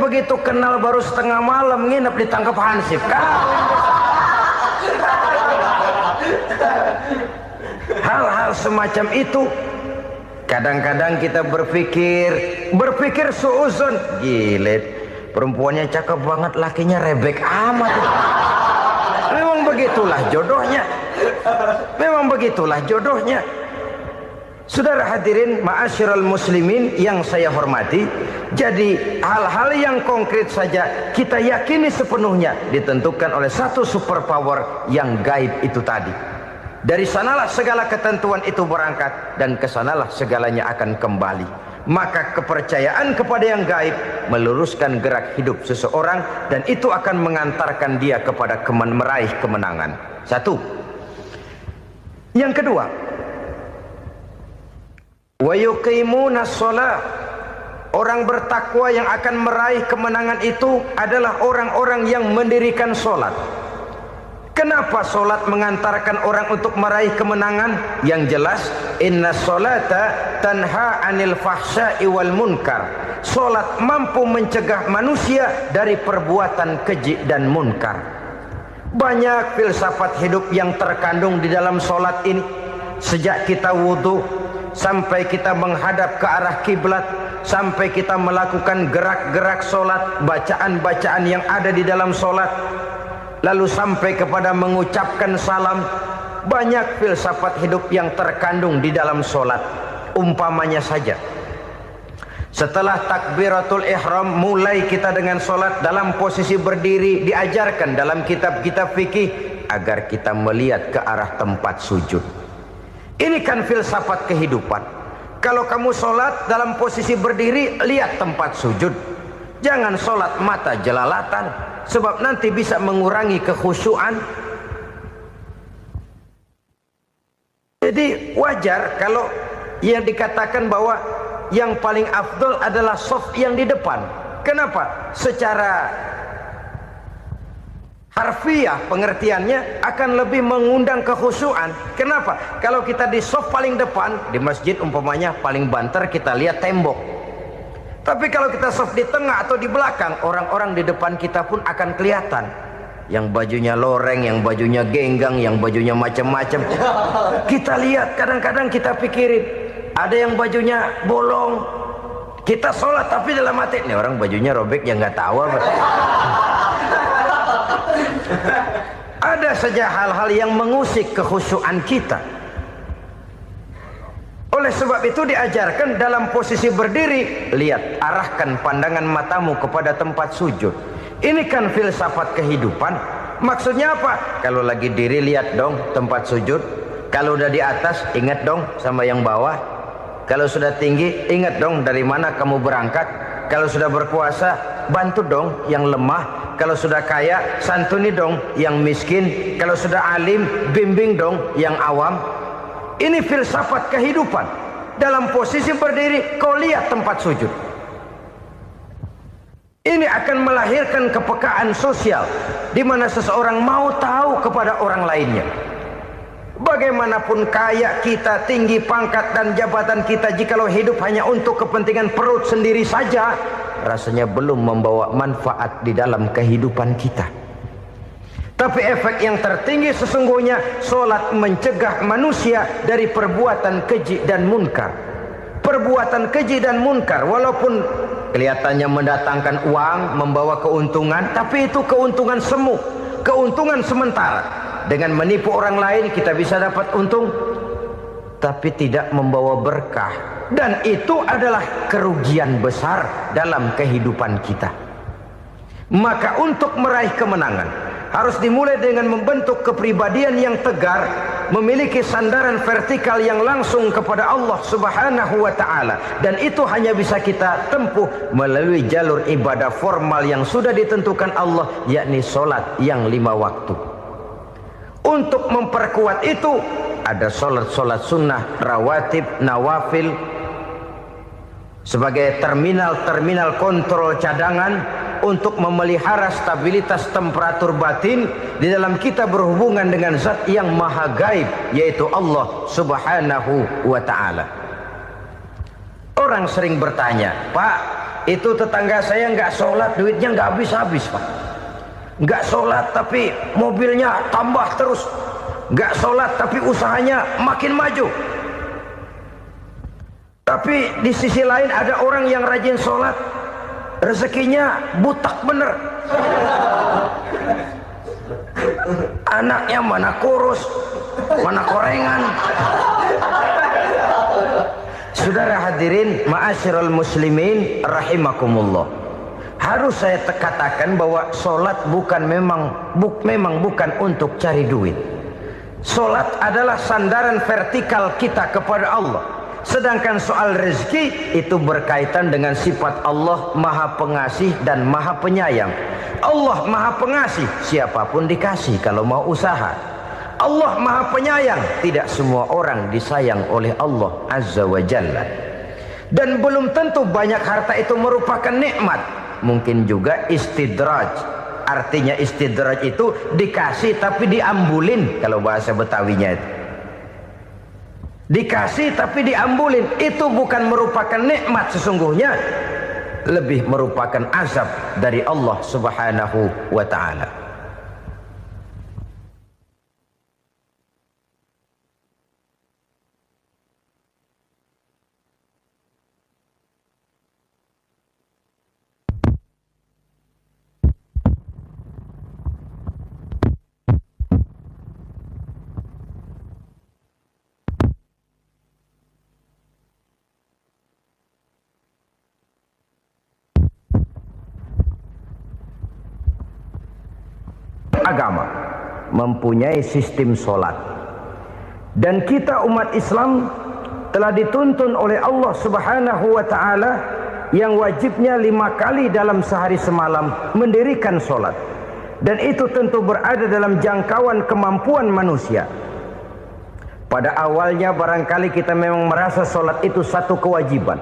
Begitu kenal baru setengah malam nginep ditangkap hansip kan. Hal-hal semacam itu kadang-kadang kita berpikir suuzon, gile, perempuannya cakep banget, lakinya rebek amat. Memang begitulah jodohnya. Memang begitulah jodohnya. Saudara hadirin ma'asyiral muslimin yang saya hormati, jadi hal-hal yang konkret saja kita yakini sepenuhnya ditentukan oleh satu superpower yang gaib itu tadi. Dari sanalah segala ketentuan itu berangkat dan kesanalah segalanya akan kembali. Maka kepercayaan kepada yang gaib meluruskan gerak hidup seseorang dan itu akan mengantarkan dia kepada meraih kemenangan. Satu. Yang kedua, wa yuqimuna shalah. Orang bertakwa yang akan meraih kemenangan itu adalah orang-orang yang mendirikan sholat. Kenapa sholat mengantarkan orang untuk meraih kemenangan? Yang jelas, inna sholata tanha anil fahsya'i wal munkar. Sholat mampu mencegah manusia dari perbuatan keji dan munkar. Banyak filsafat hidup yang terkandung di dalam sholat ini. Sejak kita wudhu sampai kita menghadap ke arah kiblat, sampai kita melakukan gerak-gerak sholat, bacaan-bacaan yang ada di dalam sholat, lalu sampai kepada mengucapkan salam. Banyak filsafat hidup yang terkandung di dalam sholat. Umpamanya saja, setelah takbiratul ihram mulai kita dengan sholat dalam posisi berdiri, diajarkan dalam kitab-kitab fikih agar kita melihat ke arah tempat sujud. Ini kan filsafat kehidupan. Kalau kamu sholat dalam posisi berdiri, lihat tempat sujud. Jangan sholat mata jelalatan, sebab nanti bisa mengurangi kekhusyuan. Jadi wajar kalau yang dikatakan bahwa yang paling afdol adalah shaf yang di depan. Kenapa? Secara harfiah pengertiannya akan lebih mengundang kekhusyuan. Kenapa? Kalau kita di shaf paling depan di masjid umpamanya paling banter kita lihat tembok. Tapi kalau kita shaf di tengah atau di belakang, orang-orang di depan kita pun akan kelihatan. Yang bajunya loreng, yang bajunya genggang, yang bajunya macam-macam. Kita lihat, kadang-kadang kita pikirin, ada yang bajunya bolong. Kita sholat tapi dalam hati, nih orang bajunya robek yang nggak tahu apa. Ada saja hal-hal yang mengusik kekhusyuan kita. Oleh sebab itu diajarkan dalam posisi berdiri, lihat, arahkan pandangan matamu kepada tempat sujud. Ini kan filsafat kehidupan. Maksudnya apa? Kalau lagi diri lihat dong tempat sujud. Kalau udah di atas ingat dong sama yang bawah. Kalau sudah tinggi ingat dong dari mana kamu berangkat. Kalau sudah berkuasa bantu dong yang lemah. Kalau sudah kaya santuni dong yang miskin. Kalau sudah alim bimbing dong yang awam. Ini filsafat kehidupan. Dalam posisi berdiri kau lihat tempat sujud. Ini akan melahirkan kepekaan sosial di mana seseorang mau tahu kepada orang lainnya. Bagaimanapun kaya kita, tinggi pangkat dan jabatan kita, jikalau hidup hanya untuk kepentingan perut sendiri saja, rasanya belum membawa manfaat di dalam kehidupan kita. Tapi efek yang tertinggi sesungguhnya sholat mencegah manusia dari perbuatan keji dan munkar. Perbuatan keji dan munkar walaupun kelihatannya mendatangkan uang, membawa keuntungan, tapi itu keuntungan semu, keuntungan sementara. Dengan menipu orang lain kita bisa dapat untung, tapi tidak membawa berkah. Dan itu adalah kerugian besar dalam kehidupan kita. Maka untuk meraih kemenangan harus dimulai dengan membentuk kepribadian yang tegar, memiliki sandaran vertikal yang langsung kepada Allah Subhanahu wa ta'ala. Dan itu hanya bisa kita tempuh melalui jalur ibadah formal yang sudah ditentukan Allah, yakni sholat yang 5 waktu. Untuk memperkuat itu ada sholat-sholat sunnah, rawatib, nawafil sebagai terminal-terminal kontrol cadangan untuk memelihara stabilitas temperatur batin di dalam kita berhubungan dengan zat yang maha gaib, yaitu Allah Subhanahu wa ta'ala. Orang sering bertanya, Pak, itu tetangga saya nggak sholat, duitnya nggak habis-habis, Pak. Nggak sholat tapi mobilnya tambah terus. Nggak sholat tapi usahanya makin maju. Tapi di sisi lain ada orang yang rajin sholat, rezekinya butak bener. Anaknya mana kurus, mana korengan. Saudara hadirin ma'asyiral muslimin rahimakumullah. Harus saya katakan bahwa sholat memang bukan untuk cari duit. Sholat adalah sandaran vertikal kita kepada Allah. Sedangkan soal rezeki itu berkaitan dengan sifat Allah maha pengasih dan maha penyayang. Allah maha pengasih, siapapun dikasih kalau mau usaha. Allah maha penyayang, tidak semua orang disayang oleh Allah Azza wa Jalla. Dan belum tentu banyak harta itu merupakan nikmat. Mungkin juga istidraj. Artinya istidraj itu dikasih tapi diambulin, kalau bahasa Betawinya itu. Dikasih tapi diambulin, itu bukan merupakan nikmat sesungguhnya, lebih merupakan azab dari Allah Subhanahu wa ta'ala. Agama mempunyai sistem sholat, dan kita umat Islam telah dituntun oleh Allah Subhanahu wa ta'ala yang wajibnya 5 kali dalam sehari semalam mendirikan solat, dan itu tentu berada dalam jangkauan kemampuan manusia. Pada awalnya barangkali kita memang merasa solat itu satu kewajiban,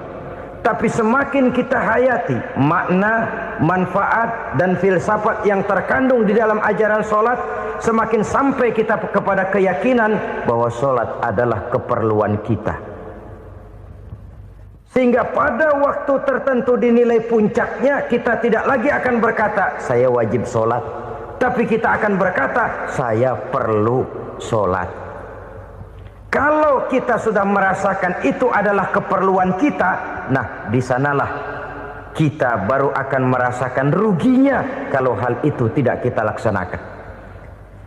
tapi semakin kita hayati makna, manfaat dan filsafat yang terkandung di dalam ajaran solat, semakin sampai kita kepada keyakinan bahwa solat adalah keperluan kita. Sehingga pada waktu tertentu dinilai puncaknya, kita tidak lagi akan berkata saya wajib solat, tapi kita akan berkata saya perlu solat. Kalau kita sudah merasakan itu adalah keperluan kita, nah di sanalah kita baru akan merasakan ruginya kalau hal itu tidak kita laksanakan.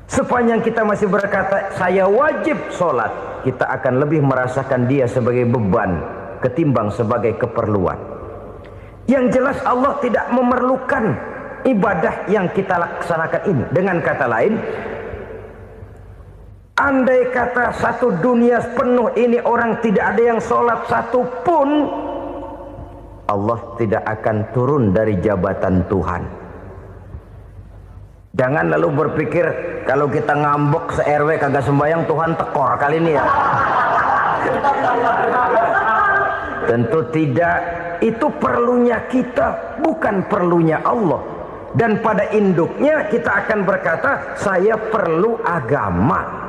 Sepanjang kita masih berkata saya wajib sholat, kita akan lebih merasakan dia sebagai beban ketimbang sebagai keperluan. Yang jelas Allah tidak memerlukan ibadah yang kita laksanakan ini. Dengan kata lain, andai kata satu dunia penuh ini orang tidak ada yang sholat satu pun, Allah tidak akan turun dari jabatan Tuhan. Jangan lalu berpikir kalau kita ngambek se-RW kagak sembahyang Tuhan tekor kali ini ya. Tentu tidak. Itu perlunya kita, bukan perlunya Allah. Dan pada induknya kita akan berkata saya perlu agama.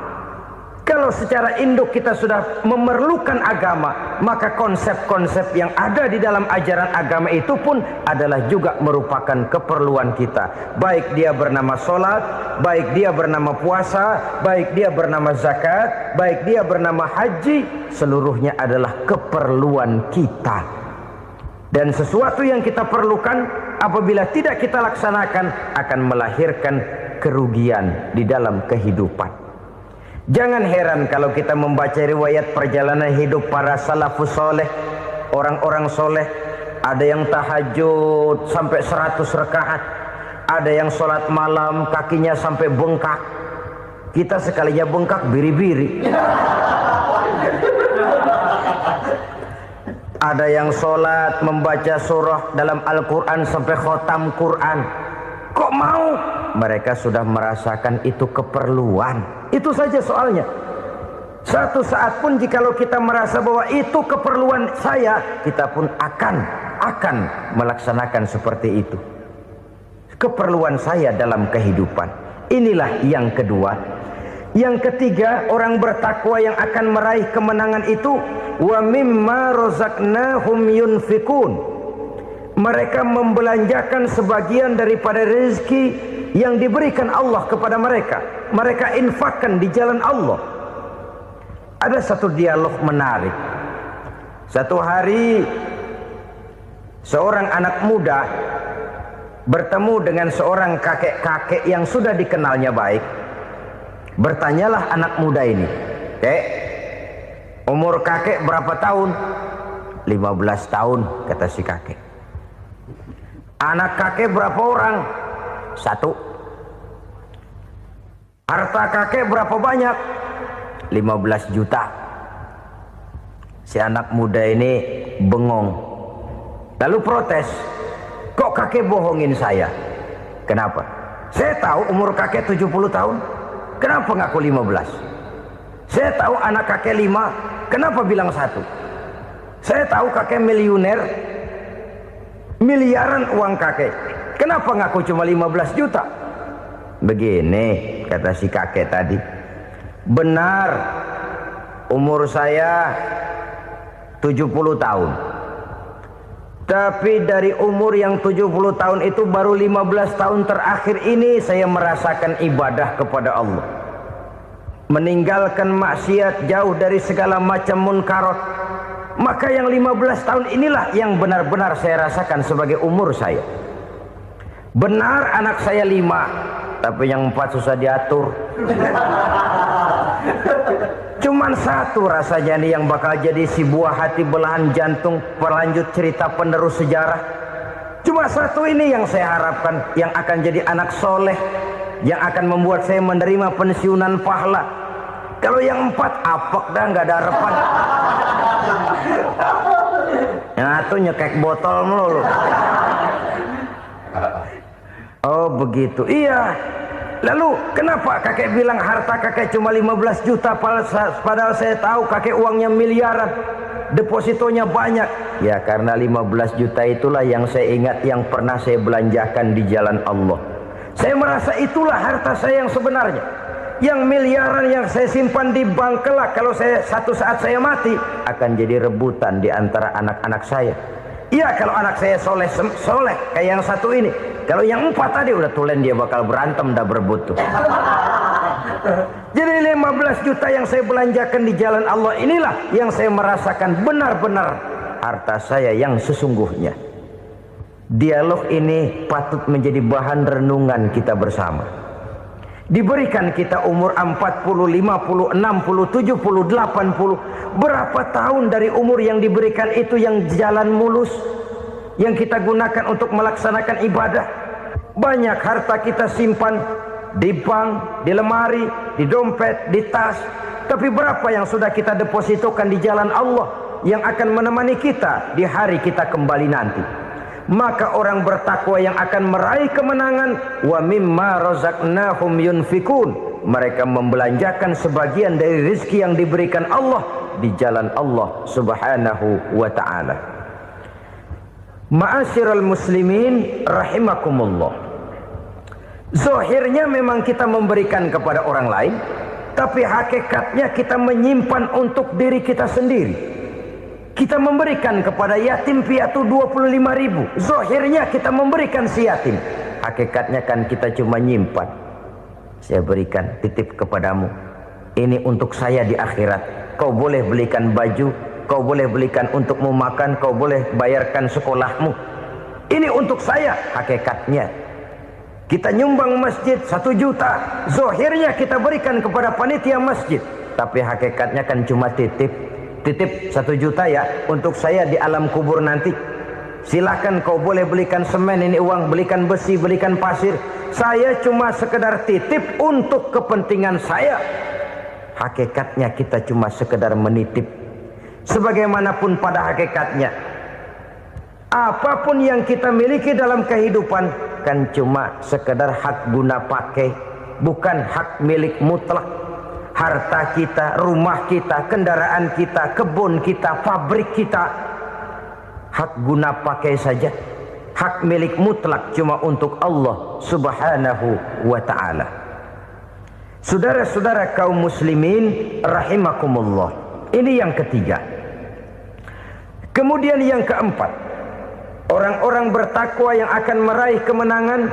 Kalau secara induk kita sudah memerlukan agama, maka konsep-konsep yang ada di dalam ajaran agama itu pun adalah juga merupakan keperluan kita. Baik dia bernama sholat, baik dia bernama puasa, baik dia bernama zakat, baik dia bernama haji, seluruhnya adalah keperluan kita. Dan sesuatu yang kita perlukan apabila tidak kita laksanakan akan melahirkan kerugian di dalam kehidupan. Jangan heran kalau kita membaca riwayat perjalanan hidup para salafus soleh, orang-orang soleh. Ada yang tahajud sampai 100 rakaat, ada yang sholat malam kakinya sampai bengkak. Kita sekalinya bengkak biri-biri. Ada yang sholat membaca surah dalam Al-Quran sampai khotam Quran. Kok mau? Mereka sudah merasakan itu keperluan. Itu saja soalnya. Satu saat pun jikalau kita merasa bahwa itu keperluan saya, kita pun akan melaksanakan seperti itu. Keperluan saya dalam kehidupan. Inilah yang kedua. Yang ketiga, orang bertakwa yang akan meraih kemenangan itu, wa mimma razaqnahum yunfikun. Mereka membelanjakan sebagian daripada rezeki yang diberikan Allah kepada mereka. Mereka infakkan di jalan Allah. Ada satu dialog menarik. Satu hari seorang anak muda bertemu dengan seorang kakek-kakek yang sudah dikenalnya baik. Bertanyalah anak muda ini, "Kek, umur kakek berapa tahun?" 15 tahun, kata si kakek. Anak kakek berapa orang? 1. Harta kakek berapa banyak? 15 juta. Si anak muda ini bengong. Lalu protes, "Kok kakek bohongin saya?" "Kenapa?" "Saya tahu umur kakek 70 tahun. Kenapa ngaku 15? Saya tahu anak kakek 5. Kenapa bilang 1? Saya tahu kakek miliuner, miliaran uang kakek. Kenapa ngaku cuma 15 juta? Begini, kata si kakek tadi. Benar, umur saya 70 tahun. Tapi dari umur yang 70 tahun itu baru 15 tahun terakhir ini saya merasakan ibadah kepada Allah. Meninggalkan maksiat, jauh dari segala macam munkarat. Maka yang 15 tahun inilah yang benar-benar saya rasakan sebagai umur saya. Benar anak saya 5, tapi yang 4 susah diatur. Cuman 1 rasanya nih yang bakal jadi si buah hati belahan jantung pelanjut cerita penerus sejarah. Cuma 1 ini yang saya harapkan, yang akan jadi anak soleh, yang akan membuat saya menerima pensiunan pahala. Kalau yang 4 apek dah, nggak ada harapan. Yang satu nyekek botol melulu. Oh begitu. Iya. Lalu kenapa kakek bilang harta kakek cuma 15 juta padahal saya tahu kakek uangnya miliaran, depositonya banyak? Ya karena 15 juta itulah yang saya ingat yang pernah saya belanjakan di jalan Allah. Saya merasa itulah harta saya yang sebenarnya. Yang miliaran yang saya simpan di bank kelak kalau satu saat saya mati akan jadi rebutan di antara anak-anak saya. Iya kalau anak saya soleh kayak yang satu ini. Kalau yang 4 tadi udah tulen dia bakal berantem dah berebut tuh. Jadi 15 juta yang saya belanjakan di jalan Allah inilah yang saya merasakan benar-benar harta saya yang sesungguhnya. Dialog ini patut menjadi bahan renungan kita bersama. Diberikan kita umur 40, 50, 60, 70, 80. Berapa tahun dari umur yang diberikan itu yang jalan mulus, yang kita gunakan untuk melaksanakan ibadah? Banyak harta kita simpan di bank, di lemari, di dompet, di tas. Tapi berapa yang sudah kita depositokan di jalan Allah yang akan menemani kita di hari kita kembali nanti? Maka orang bertakwa yang akan meraih kemenangan, wa mimma razaqnahum yunfikun, mereka membelanjakan sebagian dari rezeki yang diberikan Allah di jalan Allah Subhanahu wa ta'ala. Ma'asyiral muslimin rahimakumullah. Zahirnya memang kita memberikan kepada orang lain, tapi hakikatnya kita menyimpan untuk diri kita sendiri. Kita memberikan kepada yatim piatu 25.000. Zahirnya kita memberikan si yatim, hakikatnya kan kita cuma nyimpan. Saya berikan titip kepadamu, ini untuk saya di akhirat. Kau boleh belikan baju, kau boleh belikan untukmu makan, kau boleh bayarkan sekolahmu. Ini untuk saya. Hakikatnya kita nyumbang masjid 1 juta, zahirnya kita berikan kepada panitia masjid, tapi hakikatnya kan cuma titip 1 juta ya untuk saya di alam kubur nanti. Silakan kau boleh belikan semen, ini uang, belikan besi, belikan pasir. Saya cuma sekedar titip untuk kepentingan saya. Hakikatnya kita cuma sekedar menitip. Sebagaimanapun pada hakikatnya, apapun yang kita miliki dalam kehidupan kan cuma sekedar hak guna pakai, bukan hak milik mutlak. Harta kita, rumah kita, kendaraan kita, kebun kita, pabrik kita, hak guna pakai saja. Hak milik mutlak cuma untuk Allah Subhanahu wa ta'ala. Saudara-saudara kaum muslimin rahimakumullah. Ini yang ketiga. Kemudian yang keempat, orang-orang bertakwa yang akan meraih kemenangan,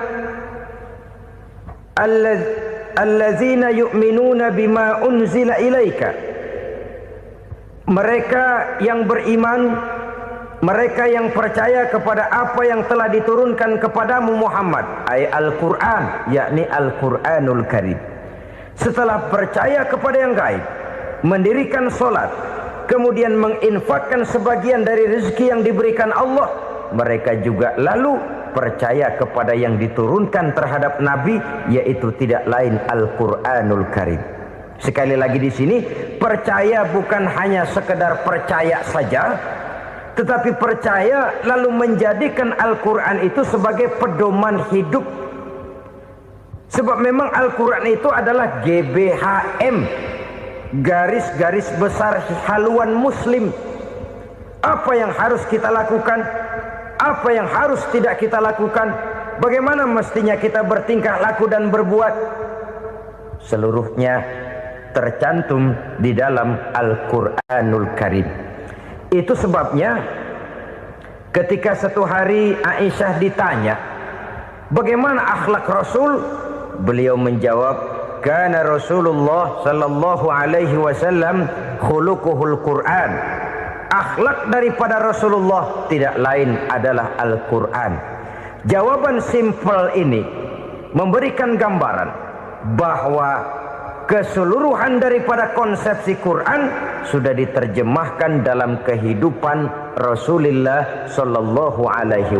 allazina yu'minuna bima unzila ilaika. Mereka yang beriman, mereka yang percaya kepada apa yang telah diturunkan kepadamu Muhammad, ay Al-Quran, yakni Al-Quranul Karim. Setelah percaya kepada yang gaib, mendirikan solat, kemudian menginfakkan sebagian dari rezeki yang diberikan Allah, mereka juga lalu percaya kepada yang diturunkan terhadap Nabi, yaitu tidak lain Al-Quranul Karim. Sekali lagi di sini, percaya bukan hanya sekedar percaya saja, tetapi percaya lalu menjadikan Al-Quran itu sebagai pedoman hidup. Sebab memang Al-Quran itu adalah GBHM, garis-garis besar haluan muslim. Apa yang harus kita lakukan, apa yang harus tidak kita lakukan, bagaimana mestinya kita bertingkah laku dan berbuat, seluruhnya tercantum di dalam Al-Quranul Karim. Itu sebabnya ketika satu hari Aisyah ditanya bagaimana akhlak Rasul, beliau menjawab, kana Rasulullah sallallahu alaihi wasallam khuluquhul Quran. Akhlak daripada Rasulullah tidak lain adalah Al-Quran. Jawaban simpel ini memberikan gambaran bahwa keseluruhan daripada konsepsi Quran sudah diterjemahkan dalam kehidupan Rasulullah sallallahu alaihi wasallam.